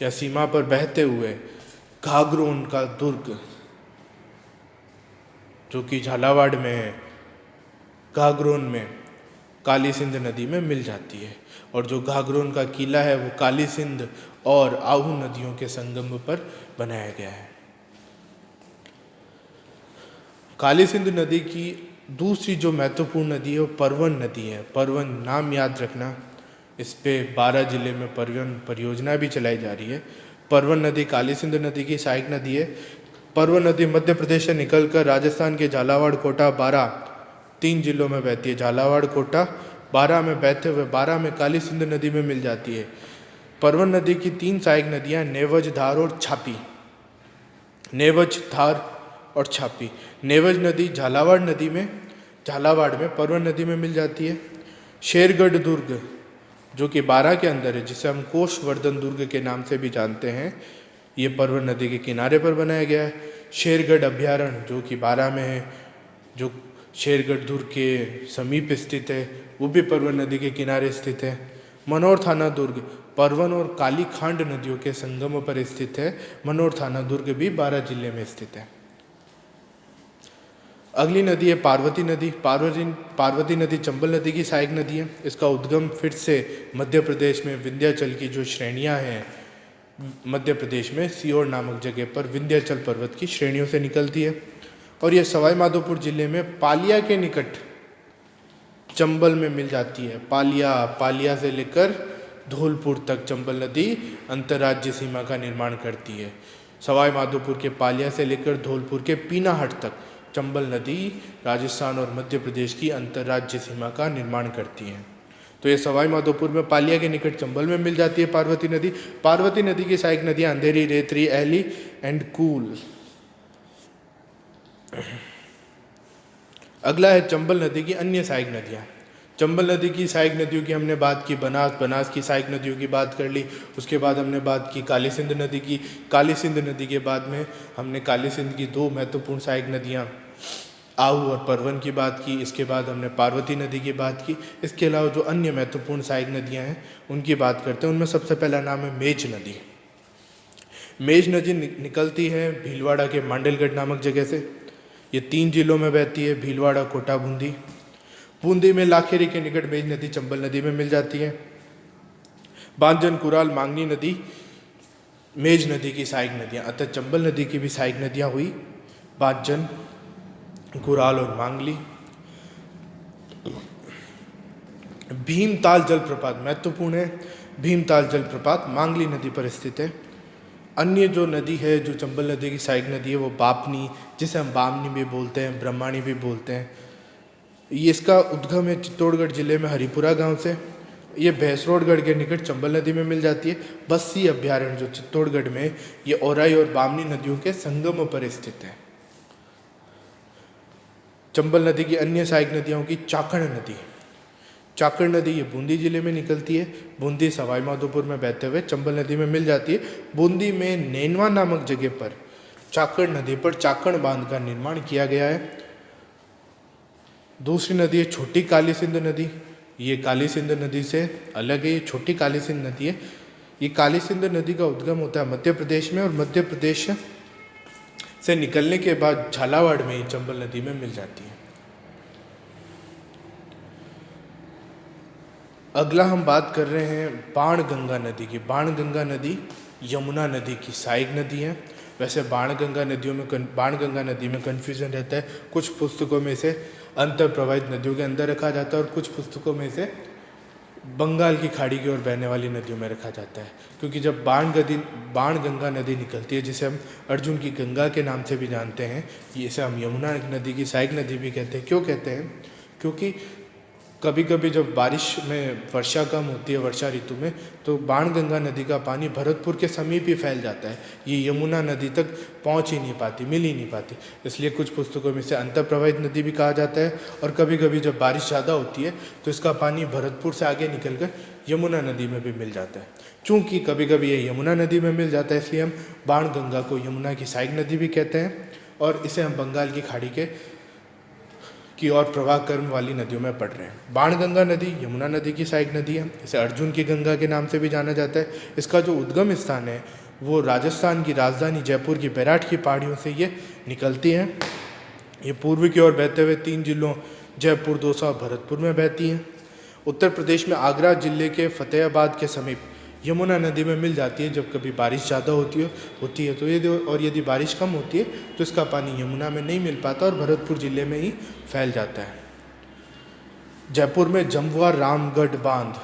या सीमा पर बहते हुए घाघरोन का दुर्ग, जो कि झालावाड़ में है, घाघरोन में काली सिंध नदी में मिल जाती है। और जो घाघरोन का किला है वो काली सिंध और आहू नदियों के संगम पर बनाया गया है। काली सिंध नदी की दूसरी जो महत्वपूर्ण नदी है वो परवन नदी है। परवन नाम याद रखना, इस पे 12 जिले में परवन परियोजना भी चलाई जा रही है। परवन नदी काली सिंध नदी की सहायक नदी है। परवन नदी मध्य प्रदेश से निकलकर राजस्थान के झालावाड़, कोटा, बारां 3 जिलों में बहती है। झालावाड़, कोटा, बारां में बहते हुए बारां में काली सिंध नदी में मिल जाती है। परवन नदी की 3 सहायक नदियाँ नेवज, धार और छापी। नेवज, धार और छापी। नेवज नदी झालावाड़ में परवन नदी में मिल जाती है। शेरगढ़ दुर्ग, जो कि बारां के अंदर है, जिसे हम कोषवर्धन दुर्ग के नाम से भी जानते हैं, ये परवन नदी के किनारे पर बनाया गया है। शेरगढ़ अभ्यारण्य, जो कि बारां में है, जो शेरगढ़ दुर्ग के समीप स्थित है, वो भी परवन नदी के किनारे स्थित है। मनोर थाना दुर्ग परवन और काली खांड नदियों के संगम पर स्थित है। मनोर थाना दुर्ग भी बारां जिले में स्थित है। अगली नदी है पार्वती नदी। पार्वती नदी चंबल नदी की सहायक नदी है। इसका उद्गम फिर से मध्य प्रदेश में विंध्याचल की जो श्रेणियां हैं, मध्य प्रदेश में सीहोर नामक जगह पर विंध्याचल पर्वत की श्रेणियों से निकलती है और यह सवाई माधोपुर जिले में पालिया के निकट चंबल में मिल जाती है। पालिया से लेकर धौलपुर तक चंबल नदी अंतर्राज्य सीमा का निर्माण करती है। सवाई माधोपुर के पालिया से लेकर धौलपुर के पीनाहट तक चंबल नदी राजस्थान और मध्य प्रदेश की अंतर्राज्य सीमा का निर्माण करती है। तो ये सवाई माधोपुर में पालिया के निकट चंबल में मिल जाती है पार्वती नदी। पार्वती नदी की सहायक नदियां अंधेरी, रेतरी, एली एंड कूल। अगला है चंबल नदी की अन्य सहायक नदियां। चंबल नदी की सहायक नदियों की हमने बात की, बनास की सहायक नदियों की बात कर ली। उसके बाद हमने बात की काली सिंध नदी की। काली सिंध नदी के बाद में हमने काली सिंध की दो महत्वपूर्ण सहायक नदियां आहू और परवन की बात की। इसके बाद हमने पार्वती नदी की बात की। इसके अलावा जो अन्य महत्वपूर्ण सहायक नदियां हैं उनकी बात करते हैं। उनमें सबसे पहला नाम है मेज नदी। मेज नदी निकलती है भीलवाड़ा के मांडलगढ़ नामक जगह से। ये 3 जिलों में बहती है, भीलवाड़ा, कोटा, बूंदी। बूंदी में लाखेरी के निकट मेज नदी चंबल नदी में मिल जाती है। बांजन, कुराल, मांगनी नदी मेज नदी की सहायक नदियाँ। अतः चंबल नदी की भी सहायक नदियाँ हुई बांजन, कुराल और मांगली। भीमताल जलप्रपात महत्वपूर्ण है। भीमताल जलप्रपात मांगली नदी पर स्थित है। अन्य जो नदी है जो चंबल नदी की सहायक नदी है वो बापनी, जिसे हम बामनी भी बोलते हैं, ब्रह्माणी भी बोलते हैं। ये इसका उद्गम है चित्तौड़गढ़ जिले में हरिपुरा गांव से। ये भैंसरोडगढ़ के निकट चंबल नदी में मिल जाती है। बस्सी अभ्यारण्य जो चित्तौड़गढ़ में, ये औराई और बामनी नदियों के संगम पर स्थित है। चंबल नदी की अन्य सहायक नदियों की चाकण नदी। चाकण नदी ये बूंदी जिले में निकलती है। बूंदी सवाई माधोपुर में बहते हुए चंबल नदी में मिल जाती है। बूंदी में नैनवा नामक जगह पर चाकण नदी पर चाकण बांध का निर्माण किया गया है। दूसरी नदी है छोटी काली सिंध नदी। ये काली सिंध नदी से अलग है, ये छोटी काली सिंध नदी है। ये काली सिंध नदी का उद्गम होता है मध्य प्रदेश में और मध्य प्रदेश से निकलने के बाद झालावाड़ में ही चंबल नदी में मिल जाती है। अगला हम बात कर रहे हैं बाणगंगा नदी की। बाणगंगा नदी यमुना नदी की सहायक नदी है। वैसे बाणगंगा नदी में कन्फ्यूजन रहता है। कुछ पुस्तकों में इसे अंतर प्रवाहित नदियों के अंदर रखा जाता है और कुछ पुस्तकों में इसे बंगाल की खाड़ी की ओर बहने वाली नदियों में रखा जाता है। क्योंकि जब बाणगंगा नदी निकलती है, जिसे हम अर्जुन की गंगा के नाम से भी जानते हैं, इसे हम यमुना नदी की सहायक नदी भी कहते हैं। क्यों कहते हैं? क्योंकि कभी कभी जब बारिश में वर्षा कम होती है, वर्षा ऋतु में, तो बाणगंगा नदी का पानी भरतपुर के समीप ही फैल जाता है। ये यमुना नदी तक पहुंच ही नहीं पाती, मिल ही नहीं पाती। इसलिए कुछ पुस्तकों में इसे अंतर प्रवाहित नदी भी कहा जाता है। और कभी कभी जब बारिश ज़्यादा होती है तो इसका पानी भरतपुर से आगे निकल कर यमुना नदी में भी मिल जाता है। चूँकि कभी कभी ये यमुना नदी में मिल जाता है, इसलिए हम बाणगंगा को यमुना की सहायक नदी भी कहते हैं और इसे हम बंगाल की खाड़ी की ओर प्रवाह कर्म वाली नदियों में पड़ रहे हैं। बाणगंगा नदी यमुना नदी की सहायक नदी है। इसे अर्जुन की गंगा के नाम से भी जाना जाता है। इसका जो उद्गम स्थान है वो राजस्थान की राजधानी जयपुर की बैराठ की पहाड़ियों से ये निकलती हैं। ये पूर्व की ओर बहते हुए 3 जिलों जयपुर, दौसा और भरतपुर में बहती हैं। उत्तर प्रदेश में आगरा जिले के फतेहाबाद के समीप यमुना नदी में मिल जाती है जब कभी बारिश ज़्यादा होती है तो यदि बारिश कम होती है तो इसका पानी यमुना में नहीं मिल पाता और भरतपुर जिले में ही फैल जाता है। जयपुर में जमवा रामगढ़ बांध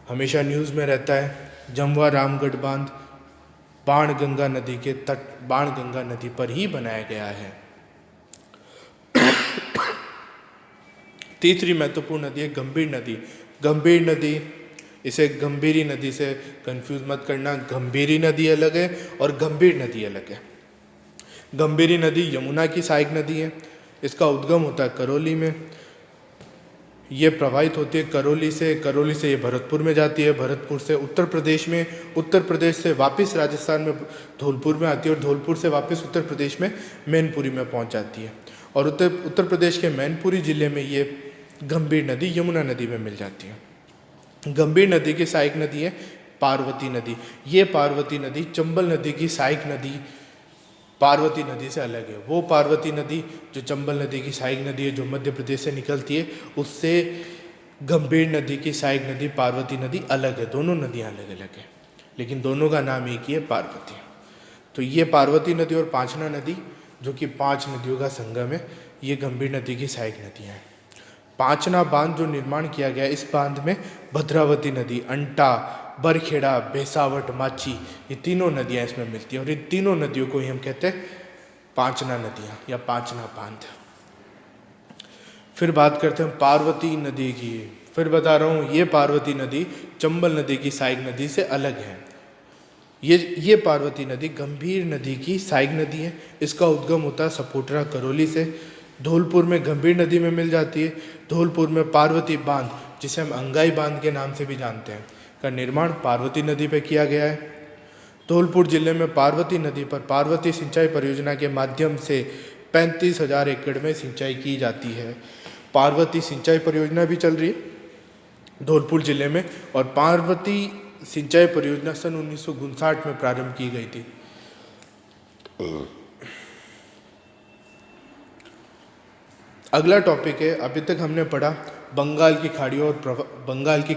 हमेशा न्यूज़ में रहता है। जमवा रामगढ़ बांध बाणगंगा नदी के तट, बाणगंगा नदी पर ही बनाया गया है। तीसरी महत्वपूर्ण नदी है गंभीर नदी। इसे गंभीरी नदी से कंफ्यूज मत करना। गंभीरी नदी अलग है और गंभीर नदी अलग है। गंभीरी नदी यमुना की सहायक नदी है। इसका उद्गम होता है करौली में। ये प्रवाहित होती है करौली से ये भरतपुर में जाती है। भरतपुर से उत्तर प्रदेश से वापस राजस्थान में धौलपुर में आती है और धौलपुर से वापस उत्तर प्रदेश में मैनपुरी में पहुंच जाती है। और उत्तर प्रदेश के मैनपुरी जिले में ये गंभीर नदी यमुना नदी में मिल जाती है। गंभीर नदी की सहायक नदी है पार्वती नदी। ये पार्वती नदी चंबल नदी की सहायक नदी पार्वती नदी से अलग है। वो पार्वती नदी जो चंबल नदी की सहायक नदी है, जो मध्य प्रदेश से निकलती है, उससे गंभीर नदी की सहायक नदी पार्वती नदी अलग है। दोनों नदियाँ अलग अलग है, लेकिन दोनों का नाम एक ही है, पार्वती। तो ये पार्वती नदी और पांचना नदी, जो कि 5 नदियों का संगम है, ये गंभीर नदी की सहायक नदियाँ हैं। पांचना बांध जो निर्माण किया गया, इस बांध में भद्रावती नदी, अंटा, बरखेड़ा, बेसावट, माची, ये तीनों नदियाँ इसमें मिलती हैं, और इन तीनों नदियों को ही हम कहते हैं पांचना नदियाँ या पांचना बांध। फिर बात करते हैं पार्वती नदी की। फिर बता रहा हूँ, ये पार्वती नदी चंबल नदी की सहायक नदी से अलग है। ये पार्वती नदी गंभीर नदी की सहायक नदी है। इसका उद्गम होता है सपोटरा करौली से, धौलपुर में गंभीर नदी में मिल जाती है। धौलपुर में पार्वती बांध, जिसे हम अंगाई बांध के नाम से भी जानते हैं, का निर्माण पार्वती नदी पे किया गया है। धौलपुर जिले में पार्वती नदी पर पार्वती सिंचाई परियोजना के माध्यम से 35,000 एकड़ में सिंचाई की जाती है। पार्वती सिंचाई परियोजना भी चल रही है धौलपुर जिले में, और पार्वती सिंचाई परियोजना सन 1959 में प्रारंभ की गई थी। अगला टॉपिक है, अभी तक हमने पढ़ा बंगाल की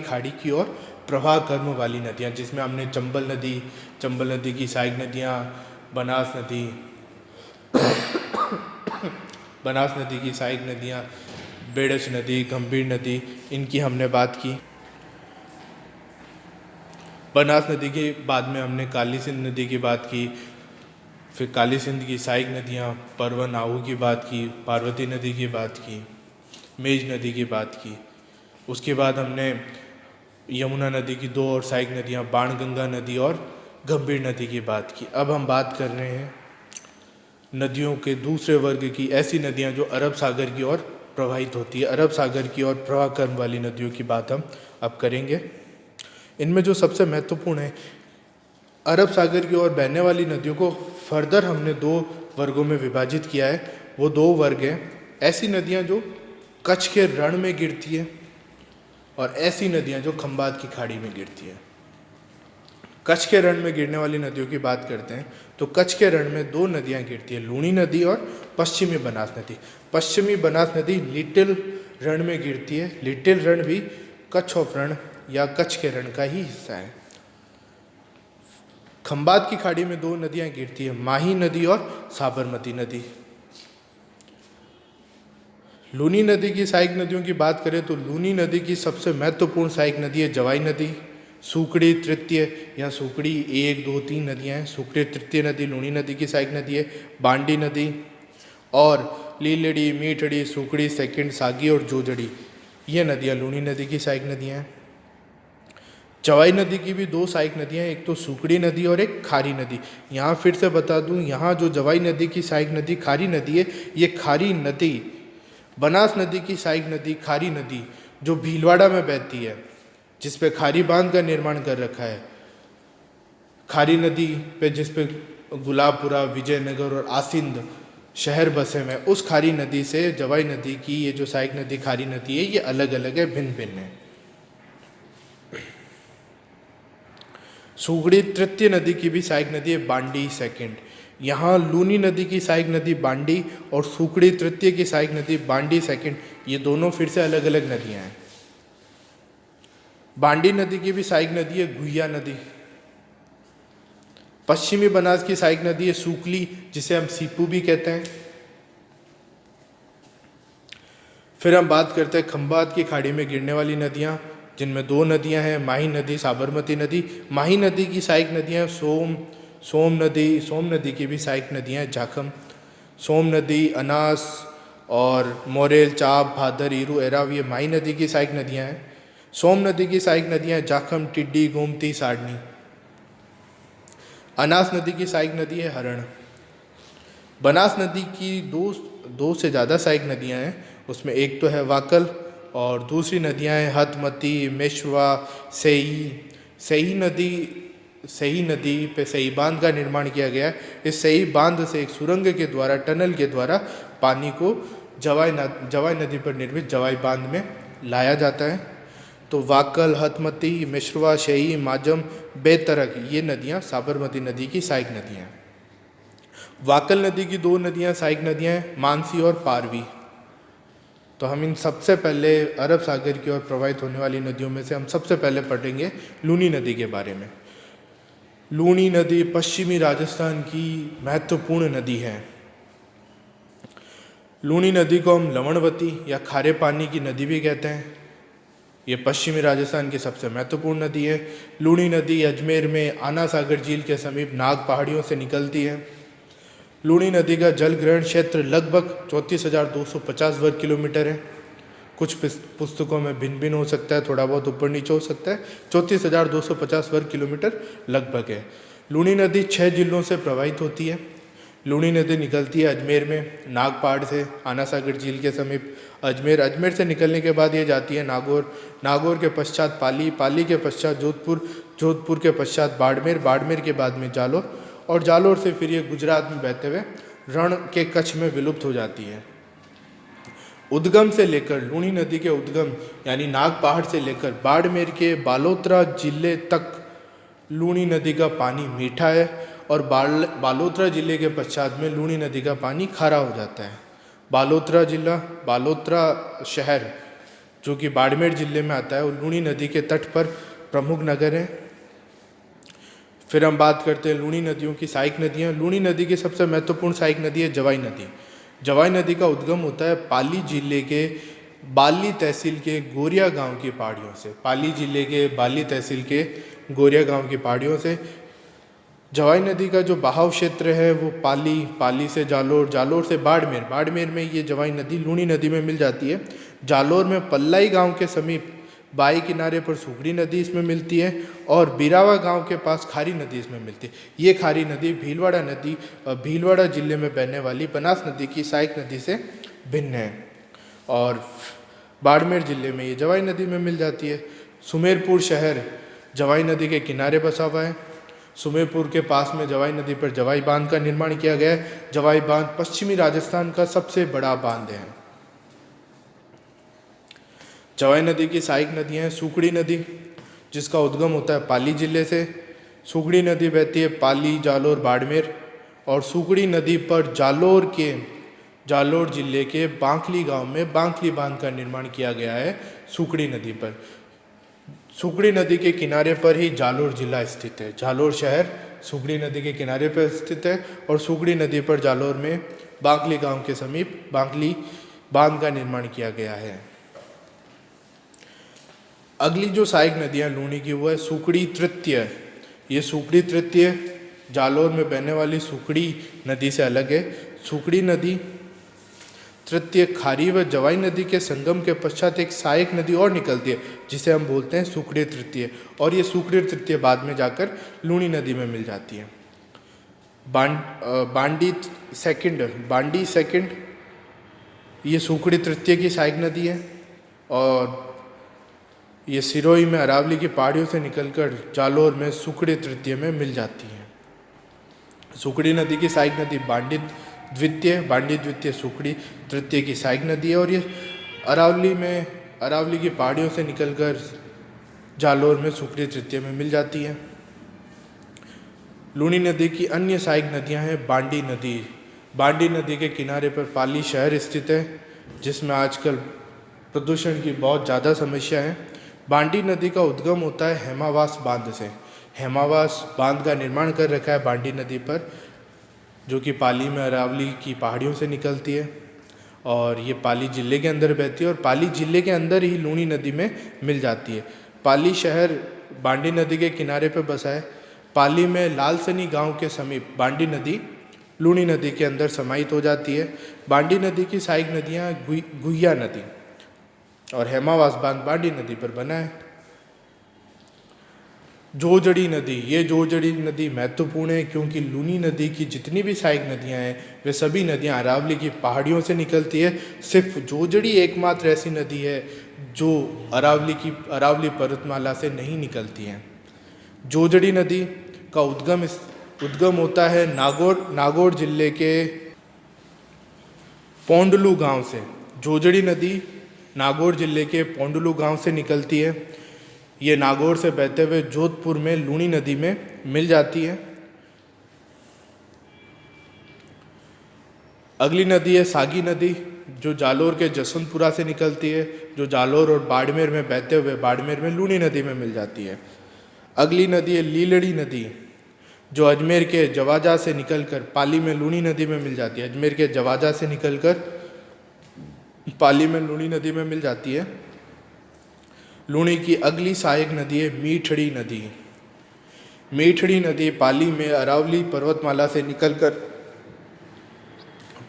खाड़ी की और प्रवाह कर्म वाली नदियाँ, जिसमें हमने चंबल नदी की सहायक नदियाँ, बनास नदी की सहायक नदियाँ, बेड़च नदी, गंभीर नदी, इनकी हमने बात की। बनास नदी के बाद में हमने काली सिंध नदी की बात की, फिर काली सिंध की सहायक नदियाँ, परवन आहू की बात की, पार्वती नदी की बात की, मेज नदी की बात की। उसके बाद हमने यमुना नदी की 2 और सहायक नदियाँ, बाणगंगा नदी और गंभीर नदी की बात की। अब हम बात कर रहे हैं नदियों के दूसरे वर्ग की, ऐसी नदियाँ जो अरब सागर की ओर प्रवाहित होती है। अरब सागर की ओर प्रवाह कर्म वाली नदियों की बात हम अब करेंगे। इनमें जो सबसे महत्वपूर्ण है, अरब सागर की ओर बहने वाली नदियों को फर्दर हमने 2 वर्गों में विभाजित किया है। वो 2 वर्ग हैं, ऐसी नदियाँ जो कच्छ के रण में गिरती है, और ऐसी नदियाँ जो खंबात की खाड़ी में गिरती है। कच्छ के रण में गिरने वाली नदियों की बात करते हैं, तो कच्छ के रण में 2 नदियाँ गिरती है, लूणी नदी और पश्चिमी बनास नदी। पश्चिमी बनास नदी लिटिल रण में गिरती है। लिटिल रण भी कच्छ ऑफ रण या कच्छ के रण का ही हिस्सा है। खंबात की खाड़ी में 2 नदियाँ गिरती है, माही नदी और साबरमती नदी। लूनी नदी की सहायक नदियों की बात करें तो लूनी नदी की सबसे महत्वपूर्ण सहायक नदी है जवाई नदी, सुकड़ी तृतीय या सुकड़ी 1, 2, 3 नदियाँ हैं। सुकड़ी तृतीय नदी लूनी नदी की सहायक नदी है। बांडी नदी और लीलड़ी, मीठड़ी, सुकड़ी सेकंड, सागी और जोजड़ी, ये नदियाँ लूनी नदी की सहायक नदियाँ हैं। जवाई नदी की भी 2 सहायक नदियाँ हैं, एक तो सुकड़ी नदी और एक खारी नदी। यहाँ फिर से बता दूँ, यहाँ जो जवाई नदी की सहायक नदी खारी नदी है, ये खारी नदी बनास नदी की सहायक नदी खारी नदी जो भीलवाड़ा में बहती है, जिस पे खारी बांध का निर्माण कर रखा है। खारी नदी पे जिस पे गुलाबपुरा, विजयनगर और आसिंद शहर बसे में, उस खारी नदी से जवाई नदी की ये जो सहायक नदी खारी नदी है, ये अलग अलग है, भिन्न भिन्न है। सुगड़ी तृतीय नदी की भी सहायक नदी है, बांडी सेकंड। यहाँ लूनी नदी की सहायक नदी बांडी और सुकड़ी तृतीय की सहायक नदी बांडी सेकंड, ये दोनों फिर से अलग अलग नदियाँ हैं। बांडी नदी की भी सहायक नदी है गुहिया नदी। पश्चिमी बनास की सहायक नदी है सूकली, जिसे हम सीपू भी कहते हैं। फिर हम बात करते हैं खंबात की खाड़ी में गिरने वाली नदियाँ, जिनमें 2 नदियाँ हैं, माही नदी, साबरमती नदी। माही नदी की सहायक नदियाँ सोम नदी की भी सहायक नदियाँ हैं जाखम, सोम नदी, अनास और मोरेल, चाप, भादर, ईरू, एराव, ये माही नदी की सहायक नदियाँ हैं। सोम नदी की सहायक नदियाँ हैं जाखम, टिड्डी, गोमती, साडनी। अनास नदी की सहायक नदी है हरण। बनास नदी की दो से ज़्यादा सहायक नदियाँ हैं, उसमें एक तो है वाकल और दूसरी नदियाँ हैं हतमती, मेशवा, सही नदी पे सही बांध का निर्माण किया गया है। इस सही बांध से एक सुरंग के द्वारा, टनल के द्वारा पानी को जवाई नदी पर निर्मित जवाई बांध में लाया जाता है। तो वाकल, हथमती, मिश्रवा, शही, माजम, बेतरक ये नदियाँ साबरमती नदी की सहायक नदियाँ हैं। वाकल नदी की दो नदियाँ सहायक नदियाँ हैं, मानसी और पारवी। तो हम इन सबसे पहले अरब सागर की ओर प्रवाहित होने वाली नदियों में से हम सबसे पहले पढ़ेंगे लूनी नदी के बारे में। लूनी नदी पश्चिमी राजस्थान की महत्वपूर्ण नदी है। लूनी नदी को हम लवणवती या खारे पानी की नदी भी कहते हैं। ये पश्चिमी राजस्थान की सबसे महत्वपूर्ण नदी है। लूनी नदी अजमेर में आना सागर झील के समीप नाग पहाड़ियों से निकलती है। लूनी नदी का जल ग्रहण क्षेत्र लगभग 34,250 वर्ग किलोमीटर है। कुछ पुस्तकों में भिन्न भिन्न हो सकता है, थोड़ा बहुत ऊपर नीचे हो सकता है। 34,250 वर्ग किलोमीटर लगभग है। लूनी नदी 6 जिलों से प्रवाहित होती है। लूनी नदी निकलती है अजमेर में नागपाड़ से, आना सागर झील के समीप अजमेर से निकलने के बाद ये जाती है नागौर के पश्चात पाली के पश्चात जोधपुर के पश्चात बाड़मेर के बाद में जालोर, और जालोर से फिर ये गुजरात में बहते हुए रण के कच्छ में विलुप्त हो जाती है। उद्गम से लेकर लूनी नदी के उद्गम यानी नाग पहाड़ से लेकर बाड़मेर के बालोतरा जिले तक लूनी नदी का पानी मीठा है, और बालोतरा जिले के पश्चात में लूनी नदी का पानी खारा हो जाता है। बालोतरा शहर जो कि बाड़मेर जिले में आता है, और लूनी नदी के तट पर प्रमुख नगर है। फिर हम बात करते हैं लूनी नदियों की सहायक नदियाँ। लूनी नदी की सबसे महत्वपूर्ण सहायक नदी है जवाई नदी। जवाई नदी का उद्गम होता है पाली जिले के बाली तहसील के गोरिया गांव की पहाड़ियों से। पाली जिले के बाली तहसील के गोरिया गांव की पहाड़ियों से जवाई नदी का जो बहाव क्षेत्र है वो पाली से जालोर से बाड़मेर में ये जवाई नदी लूनी नदी में मिल जाती है। जालोर में पल्लाई गांव के समीप बाई किनारे पर सुगड़ी नदी इसमें मिलती है, और बिरावा गांव के पास खारी नदी इसमें मिलती है। ये खारी नदी भीलवाड़ा जिले में बहने वाली बनास नदी की सहायक नदी से भिन्न है, और बाड़मेर जिले में ये जवाई नदी में मिल जाती है। सुमेरपुर शहर जवाई नदी के किनारे बसा हुआ है। सुमेरपुर के पास में जवाई नदी पर जवाई बांध का निर्माण किया गया है। जवाई बांध पश्चिमी राजस्थान का सबसे बड़ा बांध है। जवाई नदी की सहायक नदियाँ हैं सुकड़ी नदी, जिसका उद्गम होता है पाली जिले से। सुकड़ी नदी बहती है पाली, जालोर, बाड़मेर, और सुकड़ी नदी पर जालोर जिले के बांकली गांव में बांकली बांध का निर्माण किया गया है। सुकड़ी नदी पर, सुकड़ी नदी के किनारे पर ही जालोर जिला स्थित है। जालोर शहर सुकड़ी नदी के किनारे पर स्थित है, और सुकड़ी नदी पर जालोर में बांकली गांव के समीप बांकली बांध का निर्माण किया गया है। अगली जो सहायक नदियाँ लूनी की वो है सुकड़ी तृतीय। ये सुकड़ी तृतीय जालोर में बहने वाली सुकड़ी नदी से अलग है। सुकड़ी नदी तृतीय खारी व जवाई नदी के संगम के पश्चात एक सहायक नदी और निकलती है, जिसे हम बोलते हैं सुकड़ी तृतीय, और ये सुकड़ी तृतीय बाद में जाकर लूनी नदी में मिल जाती है। बांडी सेकंड ये सुकड़ी तृतीय की सहायक नदी है, और ये सिरोही में अरावली की पहाड़ियों से निकलकर जालोर में सुकड़ी तृतीय में मिल जाती है। सुकड़ी नदी की सहायक नदी बांडी द्वितीय सुकड़ी तृतीय की सहायक नदी है, और ये अरावली की पहाड़ियों से निकलकर जालोर में सुकड़ी तृतीय में मिल जाती है। लूनी नदी की अन्य सहायक नदियां हैं बांडी नदी के किनारे पर पाली शहर स्थित है, जिसमें आजकल प्रदूषण की बहुत ज़्यादा समस्या है। बांडी नदी का उद्गम होता है हेमावास बांध से। हेमावास बांध का निर्माण कर रखा है बांडी नदी पर, जो कि पाली में अरावली की पहाड़ियों से निकलती है, और ये पाली जिले के अंदर बहती है, और पाली जिले के अंदर ही लूनी नदी में मिल जाती है। पाली शहर बांडी नदी के किनारे पर बसा है। पाली में लालसनी गांव के समीप बांडी नदी लूनी नदी के अंदर समाहित हो जाती है। बांडी नदी की सहायक नदियाँ गुहिया नदी और हेमावास बांध बांडी नदी पर बना है। जोजड़ी नदी महत्वपूर्ण है, क्योंकि लूनी नदी की जितनी भी सहायक नदियां हैं वे सभी नदियां अरावली की पहाड़ियों से निकलती है। सिर्फ जोजड़ी एकमात्र ऐसी नदी है जो अरावली पर्वतमाला से नहीं निकलती है। जोजड़ी नदी का उद्गम होता है नागौर जिले के पोंडलू गांव से। जोजड़ी नदी नागौर जिले के पोंडलू गांव से निकलती है। ये नागौर से बहते हुए जोधपुर में लूनी नदी में मिल जाती है। अगली नदी है सागी नदी, जो जालोर के जसवंतपुरा से निकलती है, जो जालोर और बाड़मेर में बहते हुए बाड़मेर में लूनी नदी में मिल जाती है। अगली नदी है लीलड़ी नदी, जो अजमेर के जवाजा से निकलकर पाली में लूनी नदी में मिल जाती है। अजमेर के जवाजा से निकलकर पाली में लूनी नदी में मिल जाती है। लूनी की अगली सहायक नदी है मीठड़ी नदी। मीठड़ी नदी पाली में अरावली पर्वतमाला से निकलकर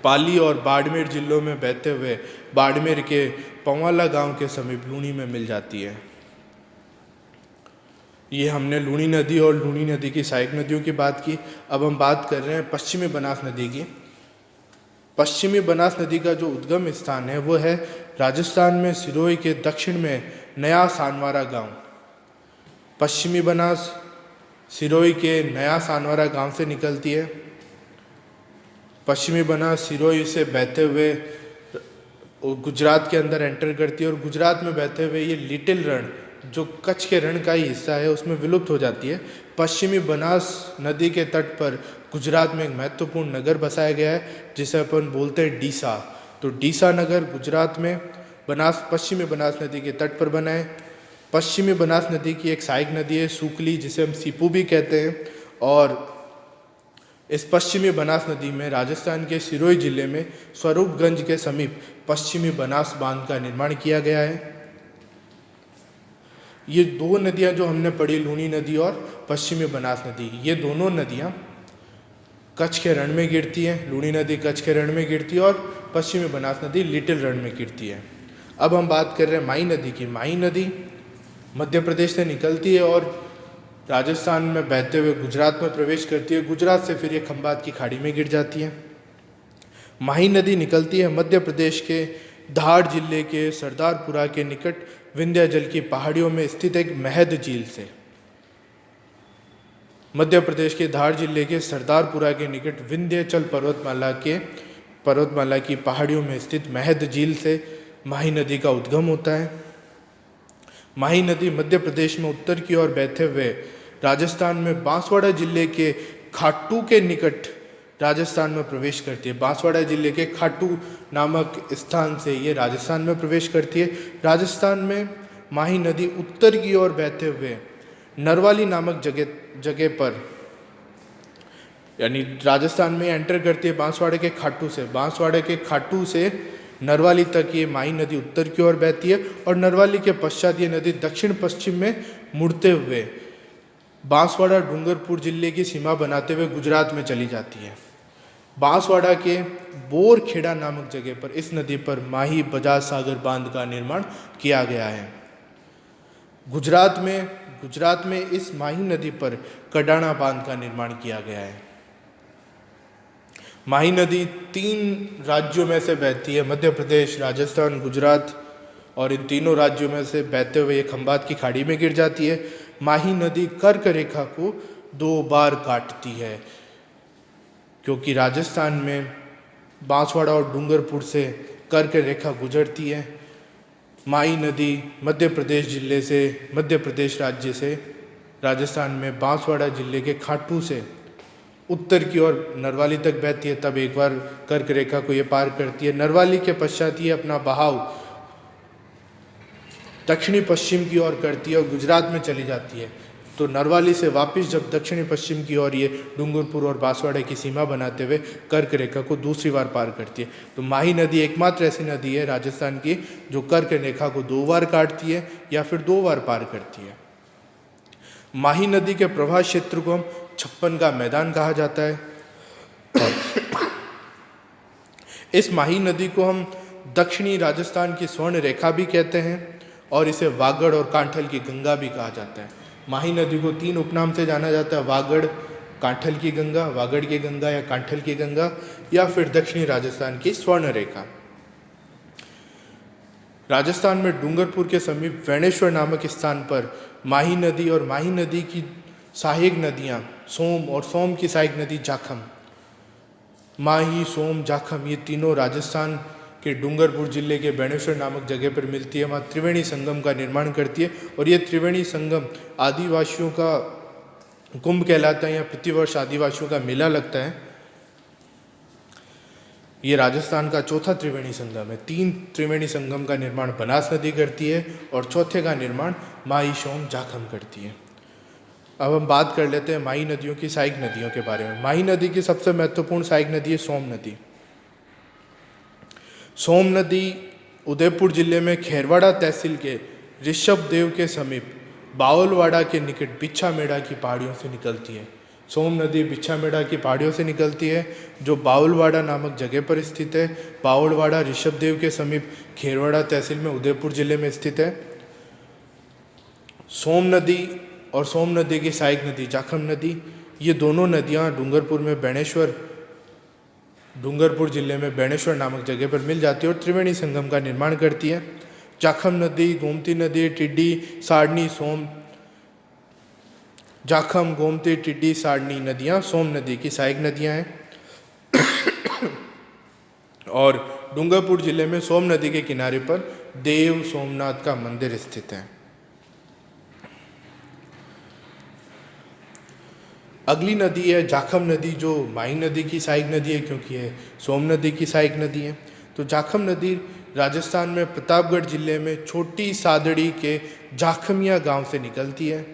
पाली और बाड़मेर जिलों में बहते हुए बाड़मेर के पंवाला गांव के समीप लूनी में मिल जाती है। ये हमने लूनी नदी और लूनी नदी की सहायक नदियों की बात की। अब हम बात कर रहे हैं पश्चिमी बनास नदी की। पश्चिमी बनास नदी का जो उद्गम स्थान है वो है राजस्थान में सिरोही के दक्षिण में नया सानवारा गांव। पश्चिमी बनास सिरोही के नया सानवारा गांव से निकलती है। पश्चिमी बनास सिरोही से बहते हुए गुजरात के अंदर एंटर करती है और गुजरात में बहते हुए ये लिटिल रण, जो कच्छ के रण का ही हिस्सा है, उसमें विलुप्त हो जाती है। पश्चिमी बनास नदी के तट पर गुजरात में एक महत्वपूर्ण नगर बसाया गया है जिसे अपन बोलते हैं डीसा। तो डीसा नगर गुजरात में पश्चिमी बनास नदी के तट पर बना है। पश्चिमी बनास नदी की एक सहायक नदी है सूकली, जिसे हम सीपू भी कहते हैं। और इस पश्चिमी बनास नदी में राजस्थान के सिरोही जिले में स्वरूपगंज के समीप पश्चिमी बनास बांध का निर्माण किया गया है। ये दो नदियां जो हमने पढ़ी, लूनी नदी और पश्चिमी बनास नदी, ये दोनों नदियां कच्छ के रण में गिरती हैं। लूनी नदी कच्छ के रण में गिरती है और पश्चिमी बनास नदी लिटिल रण में गिरती है। अब हम बात कर रहे हैं माही नदी की। माही नदी मध्य प्रदेश से निकलती है और राजस्थान में बहते हुए गुजरात में प्रवेश करती है। गुजरात से फिर ये खंबात की खाड़ी में गिर जाती है। माही नदी निकलती है मध्य प्रदेश के धार जिले के सरदारपुरा के निकट विंध्याचल की पहाड़ियों में स्थित एक महद झील से। मध्य प्रदेश के धार जिले के सरदारपुरा के निकट विंध्याचल पर्वतमाला की पहाड़ियों में स्थित महद झील से माही नदी का उद्गम होता है। माही नदी मध्य प्रदेश में उत्तर की ओर बहते हुए राजस्थान में बांसवाड़ा जिले के खाटू के निकट राजस्थान में प्रवेश करती है। बांसवाड़ा जिले के खाटू नामक स्थान से ये राजस्थान में प्रवेश करती है। राजस्थान में माही नदी उत्तर की ओर बहते हुए नरवाली नामक जगह पर, यानी राजस्थान में एंटर करती है बांसवाड़े के खाटू से। बांसवाड़े के खाटू से नरवाली तक ये माही नदी उत्तर की ओर बहती है और नरवाली के पश्चात ये नदी दक्षिण पश्चिम में मुड़ते हुए बांसवाड़ा डूंगरपुर जिले की सीमा बनाते हुए गुजरात में चली जाती है। बांसवाड़ा के बोरखेड़ा नामक जगह पर इस नदी पर माही बजाज सागर बांध का निर्माण किया गया है। गुजरात में इस माही नदी पर कडाणा बांध का निर्माण किया गया है। माही नदी 3 राज्यों में से बहती है, मध्य प्रदेश, राजस्थान, गुजरात, और इन तीनों राज्यों में से बहते हुए ये खंबात की खाड़ी में गिर जाती है। माही नदी कर्क रेखा को 2 बार काटती है, क्योंकि राजस्थान में बांसवाड़ा और डूंगरपुर से कर्क रेखा गुजरती है। माही नदी मध्य प्रदेश राज्य से राजस्थान में बांसवाड़ा जिले के खाटू से उत्तर की ओर नरवाली तक बहती है, तब एक बार कर्क रेखा को ये पार करती है। नरवाली के पश्चात ये अपना बहाव दक्षिणी पश्चिम की ओर करती है और गुजरात में चली जाती है। तो नरवाली से वापस जब दक्षिणी पश्चिम की ओर ये डूंगरपुर और बांसवाड़े की सीमा बनाते हुए कर्क रेखा को दूसरी बार पार करती है। तो माही नदी एकमात्र ऐसी नदी है राजस्थान की जो कर्क रेखा को 2 बार काटती है या फिर 2 बार पार करती है। माही नदी के प्रवाह क्षेत्र को हम 56 का मैदान कहा जाता है। इस माही नदी को हम दक्षिणी राजस्थान की स्वर्ण रेखा भी कहते हैं और इसे वागड़ और कांठल की गंगा भी कहा जाता है। माही नदी को 3 उपनाम से जाना जाता है, वागड़, कांठल की गंगा, वागड़ की गंगा या कांठल की गंगा, या फिर दक्षिणी राजस्थान की स्वर्ण रेखा। राजस्थान में डूंगरपुर के समीप वैणेश्वर नामक स्थान पर माही नदी और माही नदी की सहायक नदियाँ सोम और सोम की सहायक नदी जाखम, माही, सोम, जाखम, ये तीनों राजस्थान के डूंगरपुर जिले के बेणेश्वर नामक जगह पर मिलती है। वहाँ त्रिवेणी संगम का निर्माण करती है और ये त्रिवेणी संगम आदिवासियों का कुंभ कहलाता है। यहाँ प्रतिवर्ष आदिवासियों का मेला लगता है। ये राजस्थान का चौथा त्रिवेणी संगम है। 3 त्रिवेणी संगम का निर्माण बनास नदी करती है और चौथे का निर्माण माई सोम जाखम करती है। अब हम बात कर लेते हैं माही नदियों की सहायक नदियों के बारे में। माही नदी की सबसे महत्वपूर्ण सहायक नदी है सोम नदी। सोम नदी उदयपुर जिले में खैरवाड़ा तहसील के ऋषभदेव के समीप बावलवाड़ा के निकट बिच्छामेड़ा की पहाड़ियों से निकलती है। सोम नदी बिच्छामेड़ा की पहाड़ियों से निकलती है जो बावलवाड़ा नामक जगह पर स्थित है। बावलवाड़ा ऋषभदेव के समीप खैरवाड़ा तहसील में उदयपुर जिले में स्थित है। सोम नदी और सोम नदी की सहायक नदी जाखम नदी, ये दोनों नदियाँ डूंगरपुर जिले में बेणेश्वर नामक जगह पर मिल जाती है और त्रिवेणी संगम का निर्माण करती है। जाखम नदी, गोमती नदी, टिड्डी, सारनी, सोम, जाखम, गोमती, टिड्डी, सारनी नदियाँ सोम नदी की सहायक नदियाँ हैं। और डूंगरपुर जिले में सोम नदी के किनारे पर देव सोमनाथ का मंदिर स्थित है। अगली नदी है जाखम नदी, जो माही नदी की सहायक नदी है क्योंकि ये सोम नदी की सहायक नदी है। तो जाखम नदी राजस्थान में प्रतापगढ़ जिले में छोटी सादड़ी के जाखमिया गांव से निकलती है।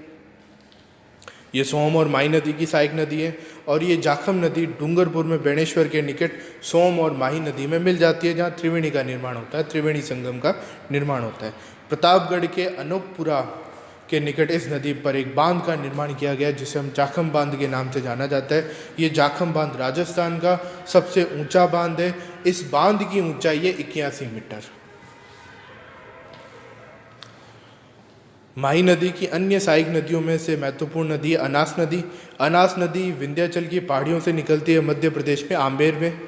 ये सोम और माही नदी की सहायक नदी है और ये जाखम नदी डूंगरपुर में बेणेश्वर के निकट सोम और माही नदी में मिल जाती है, जहाँ त्रिवेणी का निर्माण होता है, त्रिवेणी संगम का निर्माण होता है। प्रतापगढ़ के अनूपपुरा के निकट इस नदी पर एक बांध का निर्माण किया गया जिसे हम जाखम बांध के नाम से जाना जाता है। ये जाखम बांध राजस्थान का सबसे ऊंचा बांध है। इस बांध की ऊंचाई है 81 मीटर। माही नदी की अन्य सहायक नदियों में से महत्वपूर्ण नदी है अनास नदी। अनास नदी विंध्याचल की पहाड़ियों से निकलती है मध्य प्रदेश में आम्बेर में।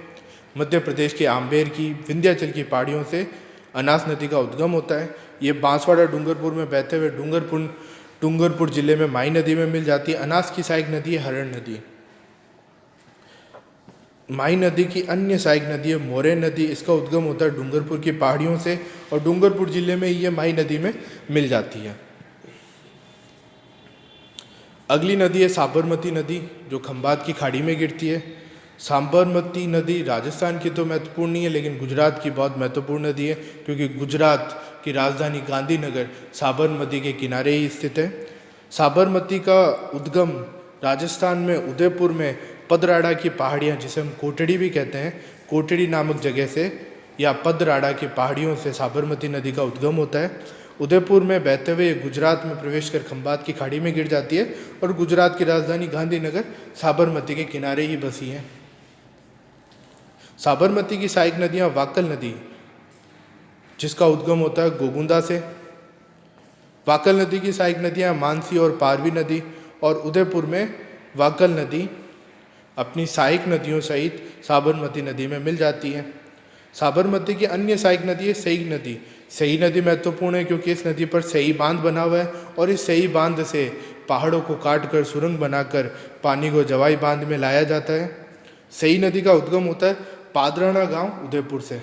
मध्य प्रदेश के आम्बेर की विंध्याचल की पहाड़ियों से अनास नदी का उद्गम होता है। ये बांसवाड़ा डूंगरपुर में बहते हुए डूंगरपुर जिले में माही नदी में मिल जाती है। अनास की सहायक नदी है हरण नदी। माही नदी की अन्य सहायक नदी है मोरे नदी। इसका उद्गम होता है डूंगरपुर की पहाड़ियों से और डूंगरपुर जिले में ये माही नदी में मिल जाती है। अगली नदी है साबरमती नदी, जो खंभात की खाड़ी में गिरती है। साबरमती नदी राजस्थान की तो महत्वपूर्ण नहीं है, लेकिन गुजरात की बहुत महत्वपूर्ण नदी है क्योंकि गुजरात की राजधानी गांधीनगर साबरमती के किनारे ही स्थित है। साबरमती का उद्गम राजस्थान में उदयपुर में पदराड़ा की पहाड़ियाँ, जिसे हम कोटड़ी भी कहते हैं, कोटड़ी नामक जगह से या पदराड़ा की पहाड़ियों से साबरमती नदी का उद्गम होता है। उदयपुर में बहते हुए गुजरात में प्रवेश कर खंभात की खाड़ी में गिर जाती है और गुजरात की राजधानी गांधीनगर साबरमती के किनारे ही बसी है। साबरमती की सहायक नदियाँ वाकल नदी, जिसका उद्गम होता है गोगुंदा से। वाकल नदी की सहायक नदियाँ मानसी और पारवी नदी और उदयपुर में वाकल नदी अपनी सहायक नदियों सहित साबरमती नदी में मिल जाती है। साबरमती की अन्य सहायक नदी है सई नदी। सई नदी महत्वपूर्ण है क्योंकि इस नदी पर सई बांध बना हुआ है और इस सई बांध से पहाड़ों को काटकर सुरंग बनाकर पानी को जवाई बांध में लाया जाता है। सई नदी का उद्गम होता है पादराना गांव उदयपुर से।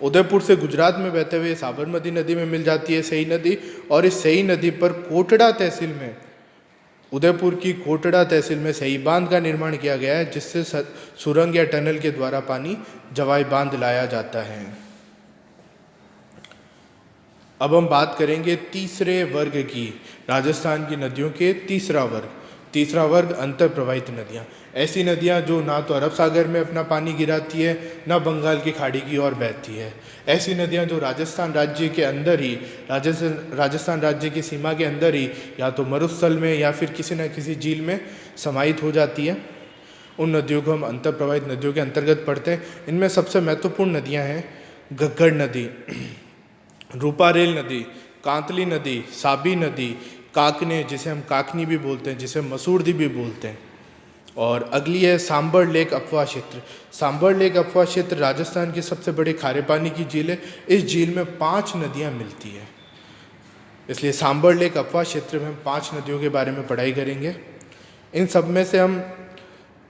उदयपुर से गुजरात में बहते हुए साबरमती नदी में मिल जाती है सई नदी और इस सई नदी पर कोटड़ा तहसील में, उदयपुर की कोटड़ा तहसील में सई बांध का निर्माण किया गया है, जिससे सुरंग या टनल के द्वारा पानी जवाई बांध लाया जाता है। अब हम बात करेंगे तीसरे वर्ग की, राजस्थान की नदियों के तीसरा वर्ग अंतर प्रवाहित नदियाँ। ऐसी नदियाँ जो ना तो अरब सागर में अपना पानी गिराती है, ना बंगाल की खाड़ी की ओर बहती है। ऐसी नदियाँ जो राजस्थान राज्य के अंदर ही, राजस्थान राज्य की सीमा के अंदर ही या तो मरुस्थल में या फिर किसी न किसी झील में समाहित हो जाती है, उन नदियों को हम अंतर प्रवाहित नदियों के अंतर्गत पढ़ते हैं। इनमें सबसे महत्वपूर्ण नदियाँ हैं घग्गड़ नदी, रूपारेल नदी, कांतली नदी, साबी नदी, काकने, जिसे हम काकनी भी बोलते हैं, जिसे मसूरदी भी बोलते हैं। और अगली है सांबर लेक अफवाह क्षेत्र। सांबर लेक अफवाह क्षेत्र राजस्थान की सबसे बड़ी खारे पानी की झील है। इस झील में 5 नदियाँ मिलती है, इसलिए सांबर लेक अफवाह क्षेत्र में हम 5 नदियों के बारे में पढ़ाई करेंगे। इन सब में से हम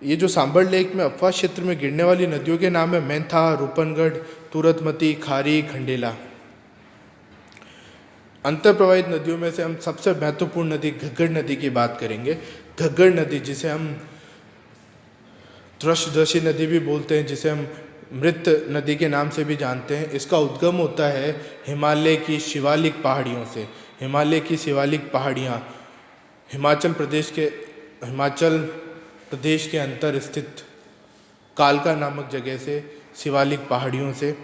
ये जो सांबर लेक में अफवाह क्षेत्र में गिरने वाली नदियों के नाम है मेंथा, रूपनगढ़, तुरतमती, खारी, खंडेला। अंतर प्रवाहित नदियों में से हम सबसे महत्वपूर्ण नदी घग्गर नदी की बात करेंगे। घग्गर नदी, जिसे हम त्रश्दशी नदी भी बोलते हैं, जिसे हम मृत नदी के नाम से भी जानते हैं, इसका उद्गम होता है हिमालय की शिवालिक पहाड़ियों से। हिमालय की शिवालिक पहाड़ियाँ हिमाचल प्रदेश के अंतर स्थित कालका नामक जगह से, शिवालिक पहाड़ियों से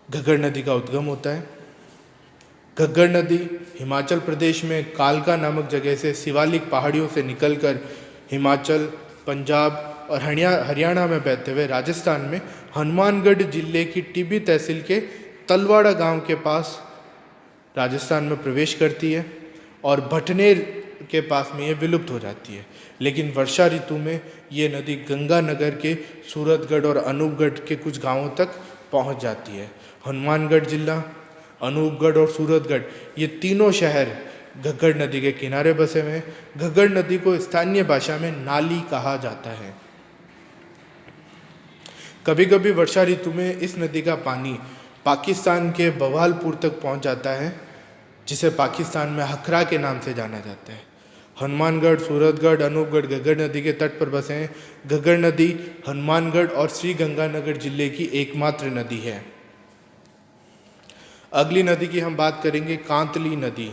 घग्गर नदी का उद्गम होता है। घग्गर नदी हिमाचल प्रदेश में कालका नामक जगह से शिवालिक पहाड़ियों से निकलकर हिमाचल, पंजाब और हरियाणा में बहते हुए राजस्थान में हनुमानगढ़ जिले की टिब्बी तहसील के तलवाड़ा गांव के पास राजस्थान में प्रवेश करती है और भटनेर के पास में ये विलुप्त हो जाती है। लेकिन वर्षा ऋतु में ये नदी गंगानगर के सूरतगढ़ और अनूपगढ़ के कुछ गांवों तक पहुंच जाती है। हनुमानगढ़ जिला, अनूपगढ़ और सूरतगढ़, ये तीनों शहर घग्गर नदी के किनारे बसे हुए हैं। घग्गर नदी को स्थानीय भाषा में नाली कहा जाता है। कभी कभी वर्षा ऋतु में इस नदी का पानी पाकिस्तान के बवालपुर तक पहुंच जाता है, जिसे पाकिस्तान में हखरा के नाम से जाना जाता है। हनुमानगढ़, सूरतगढ़, अनूपगढ़ घग्गर नदी के तट पर बसे हैं। घग्गर नदी हनुमानगढ़ और श्री गंगानगर जिले की एकमात्र नदी है। अगली नदी की हम बात करेंगे कांतली नदी।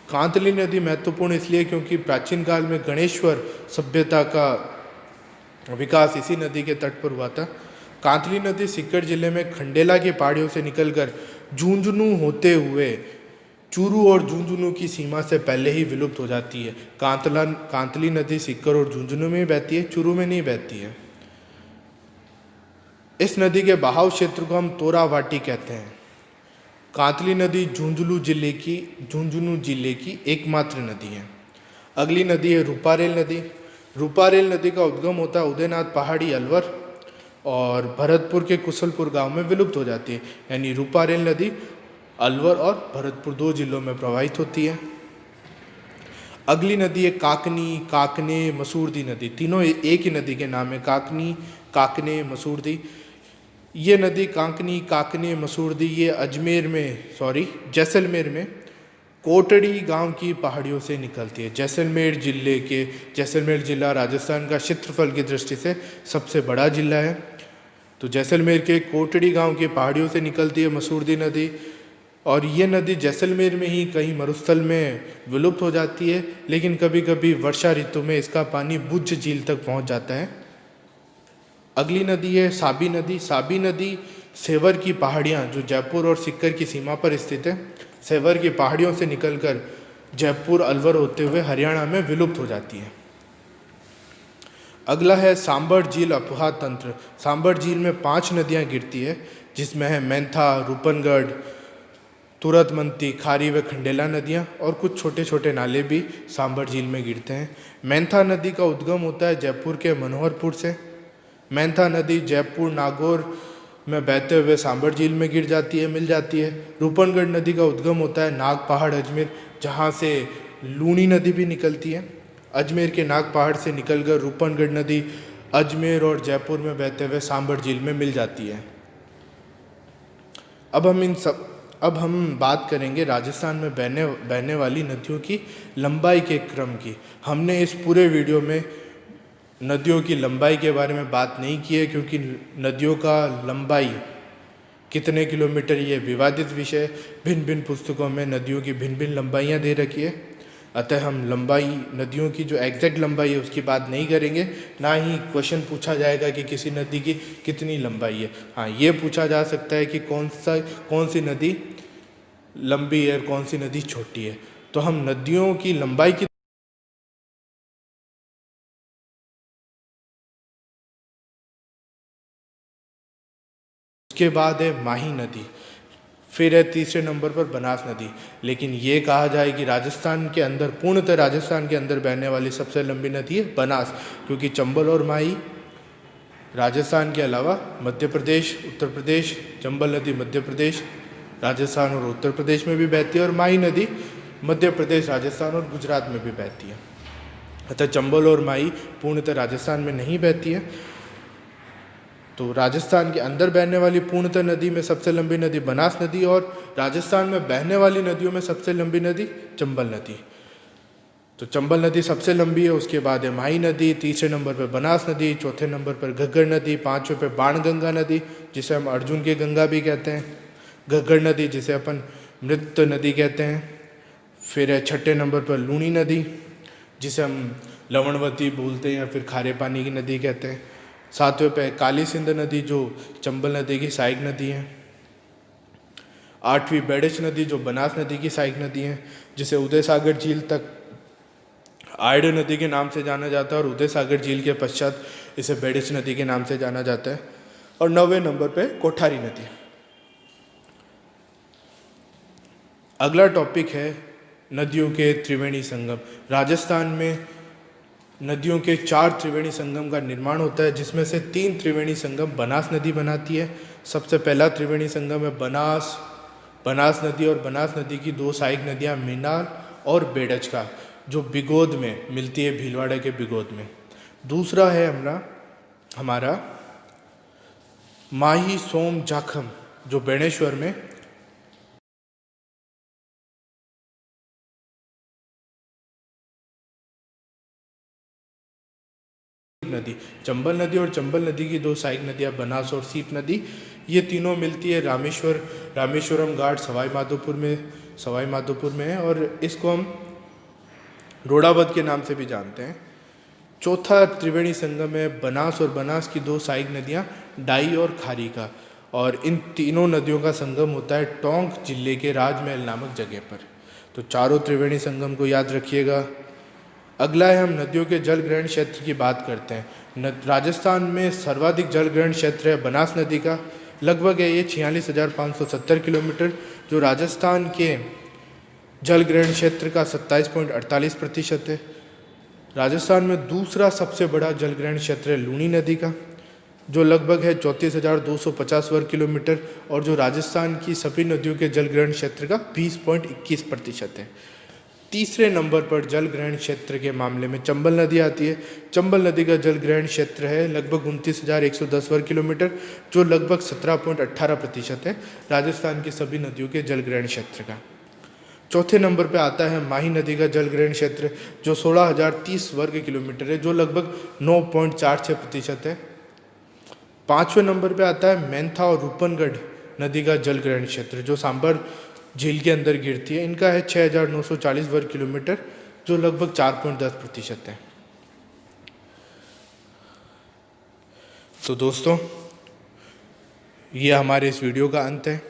कांतली नदी महत्वपूर्ण इसलिए क्योंकि प्राचीन काल में गणेश्वर सभ्यता का विकास इसी नदी के तट पर हुआ था। कांतली नदी सीकर जिले में खंडेला की पहाड़ियों से निकलकर झुंझुनू होते हुए चूरू और झुंझुनू की सीमा से पहले ही विलुप्त हो जाती है। कांतली नदी सीकर और झुंझुनू में ही बहती है, चूरू में नहीं बहती है। इस नदी के बहाव क्षेत्र को हम तोरावाटी कहते हैं। कांतली नदी झुंझुनू जिले की एकमात्र नदी है। अगली नदी है रूपारेल नदी। रूपारेल नदी का उद्गम होता है उदयनाथ पहाड़ी, अलवर और भरतपुर के कुशलपुर गांव में विलुप्त हो जाती है। यानी रूपारेल नदी अलवर और भरतपुर 2 जिलों में प्रवाहित होती है। अगली नदी है काकने, मसूरदी नदी। तीनों एक ही नदी के नाम है, काकने, मसूरदी। ये नदी काकने, मसूरदी, ये जैसलमेर में कोटड़ी गांव की पहाड़ियों से निकलती है। जैसलमेर जिला राजस्थान का क्षेत्रफल की दृष्टि से सबसे बड़ा जिला है। तो जैसलमेर के कोटड़ी गांव की पहाड़ियों से निकलती है मसूरदी नदी, और ये नदी जैसलमेर में ही कहीं मरुस्थल में विलुप्त हो जाती है, लेकिन कभी कभी वर्षा ऋतु में इसका पानी बुझ झील तक पहुंच जाता है। अगली नदी है साबी नदी। साबी नदी सेवर की पहाड़ियाँ, जो जयपुर और सीकर की सीमा पर स्थित है, सेवर की पहाड़ियों से निकलकर जयपुर, अलवर होते हुए हरियाणा में विलुप्त हो जाती है। अगला है सांबर झील अफवाह तंत्र। सांबर झील में 5 नदियाँ गिरती है, जिसमें है मेंथा, रूपनगढ़, तुरतमती, खारी व खंडेला नदियाँ, और कुछ छोटे छोटे नाले भी सांबर झील में गिरते हैं। मेंथा नदी का उद्गम होता है जयपुर के मनोहरपुर से। मेंथा नदी जयपुर, नागौर में बहते हुए सांबर झील में मिल जाती है। रूपनगढ़ नदी का उद्गम होता है नाग पहाड़, अजमेर, जहाँ से लूनी नदी भी निकलती है। अजमेर के नाग पहाड़ से निकलकर रूपनगढ़ नदी अजमेर और जयपुर में बहते हुए सांबर झील में मिल जाती है। अब हम बात करेंगे राजस्थान में बहने वाली नदियों की लंबाई के क्रम की। हमने इस पूरे वीडियो में नदियों की लंबाई के बारे में बात नहीं की है, क्योंकि नदियों का लंबाई कितने किलोमीटर ये विवादित विषय, भिन्न भिन्न पुस्तकों में नदियों की भिन्न भिन्न लंबाइयाँ दे रखी है। अतः हम नदियों की जो एग्जैक्ट लंबाई है उसकी बात नहीं करेंगे। ना ही क्वेश्चन पूछा जाएगा कि किसी नदी की कितनी लंबाई है। हाँ, ये पूछा जा सकता है कि कौन सी नदी लंबी है और कौन सी नदी छोटी है। तो हम नदियों की लंबाई की उसके बाद है माही नदी, फिर है तीसरे नंबर पर बनास नदी। लेकिन ये कहा जाए कि राजस्थान के अंदर, पूर्णतः राजस्थान के अंदर बहने वाली सबसे लंबी नदी है बनास, क्योंकि चंबल और माही राजस्थान के अलावा मध्य प्रदेश, उत्तर प्रदेश, चंबल नदी मध्य प्रदेश, राजस्थान और उत्तर प्रदेश में भी बहती है, और माही नदी मध्य प्रदेश, राजस्थान और गुजरात में भी बहती है। अतः चंबल और माही पूर्णतः राजस्थान में नहीं बहती है। तो राजस्थान के अंदर बहने वाली पूर्णतः नदी में सबसे लंबी नदी बनास नदी, और राजस्थान में बहने वाली नदियों में सबसे लंबी नदी चंबल नदी। तो चंबल नदी सबसे लंबी है, उसके बाद है माही नदी, तीसरे नंबर पर बनास नदी, चौथे नंबर पर घग्गर नदी, पाँचवें पे बाणगंगा नदी जिसे हम अर्जुन की गंगा भी कहते हैं, घग्गर नदी जिसे अपन मृत नदी कहते हैं, फिर है छठे नंबर पर लूणी नदी जिसे हम लवणवती बोलते हैं या फिर खारे पानी की नदी कहते हैं, सातवें पे काली सिंध नदी जो चंबल नदी की सहायक नदी है, आठवीं बेड़च नदी जो बनास नदी की सहायक नदी है जिसे उदय सागर झील तक आयड नदी के नाम से जाना जाता है, और उदय सागर झील के पश्चात इसे बेड़च नदी के नाम से जाना जाता है। और 9वें नंबर पे कोठारी नदी। अगला टॉपिक है नदियों के त्रिवेणी संगम। राजस्थान में नदियों के 4 त्रिवेणी संगम का निर्माण होता है, जिसमें से 3 त्रिवेणी संगम बनास नदी बनाती है। सबसे पहला त्रिवेणी संगम है बनास नदी, और बनास नदी की 2 सहायक नदियाँ मीनाल और बेड़च का, जो बिगोद में मिलती है, भीलवाड़ा के बिगोद में। दूसरा है हमारा माही सोम जाखम जो बेणेश्वर में नदी, चंबल नदी और चंबल नदी की 2 सहायक नदियाँ बनास और सीप नदी, ये तीनों मिलती है रामेश्वरम घाट सवाई माधोपुर में है, और इसको हम रोडावत के नाम से भी जानते हैं। चौथा त्रिवेणी संगम है बनास, और बनास की 2 सहायक नदियाँ डाई और खारी का, और इन तीनों नदियों का संगम होता है टोंक जिले के राजमहल नामक जगह पर। तो चारों त्रिवेणी संगम को याद रखिएगा। अगला है हम नदियों के जल ग्रहण क्षेत्र की बात करते हैं। राजस्थान में सर्वाधिक जल ग्रहण क्षेत्र है बनास नदी का, लगभग है ये 46,570 किलोमीटर, जो राजस्थान के जल ग्रहण क्षेत्र का 27.48% है। राजस्थान में दूसरा सबसे बड़ा जल ग्रहण क्षेत्र है लूणी नदी का, जो लगभग है 34,250 वर्ग किलोमीटर, और जो राजस्थान की सभी नदियों के जल ग्रहण क्षेत्र का 20.21% है। तीसरे नंबर पर जल ग्रहण क्षेत्र के मामले में चंबल नदी आती है। चंबल नदी का जल ग्रहण क्षेत्र है लगभग 29,110 वर्ग किलोमीटर, जो लगभग 17.18% है राजस्थान की सभी नदियों के जल ग्रहण क्षेत्र का। चौथे नंबर पे आता है माही नदी का जल ग्रहण क्षेत्र, जो 16,030 वर्ग किलोमीटर है, जो लगभग 9.46% है। पाँचवें नंबर पे आता है मेंथा और रूपनगढ़ नदी का जल ग्रहण क्षेत्र, जो सांबर झील के अंदर गिरती है। इनका है 6,940 वर्ग किलोमीटर, जो लगभग 4.10% है। तो दोस्तों, ये हमारे इस वीडियो का अंत है।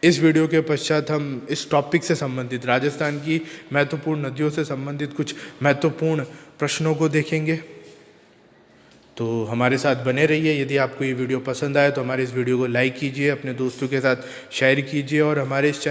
इस वीडियो के पश्चात हम इस टॉपिक से संबंधित राजस्थान की महत्वपूर्ण नदियों से संबंधित कुछ महत्वपूर्ण प्रश्नों को देखेंगे। तो हमारे साथ बने रहिए। यदि आपको ये वीडियो पसंद आए तो हमारे इस वीडियो को लाइक कीजिए, अपने दोस्तों के साथ शेयर कीजिए, और हमारे इस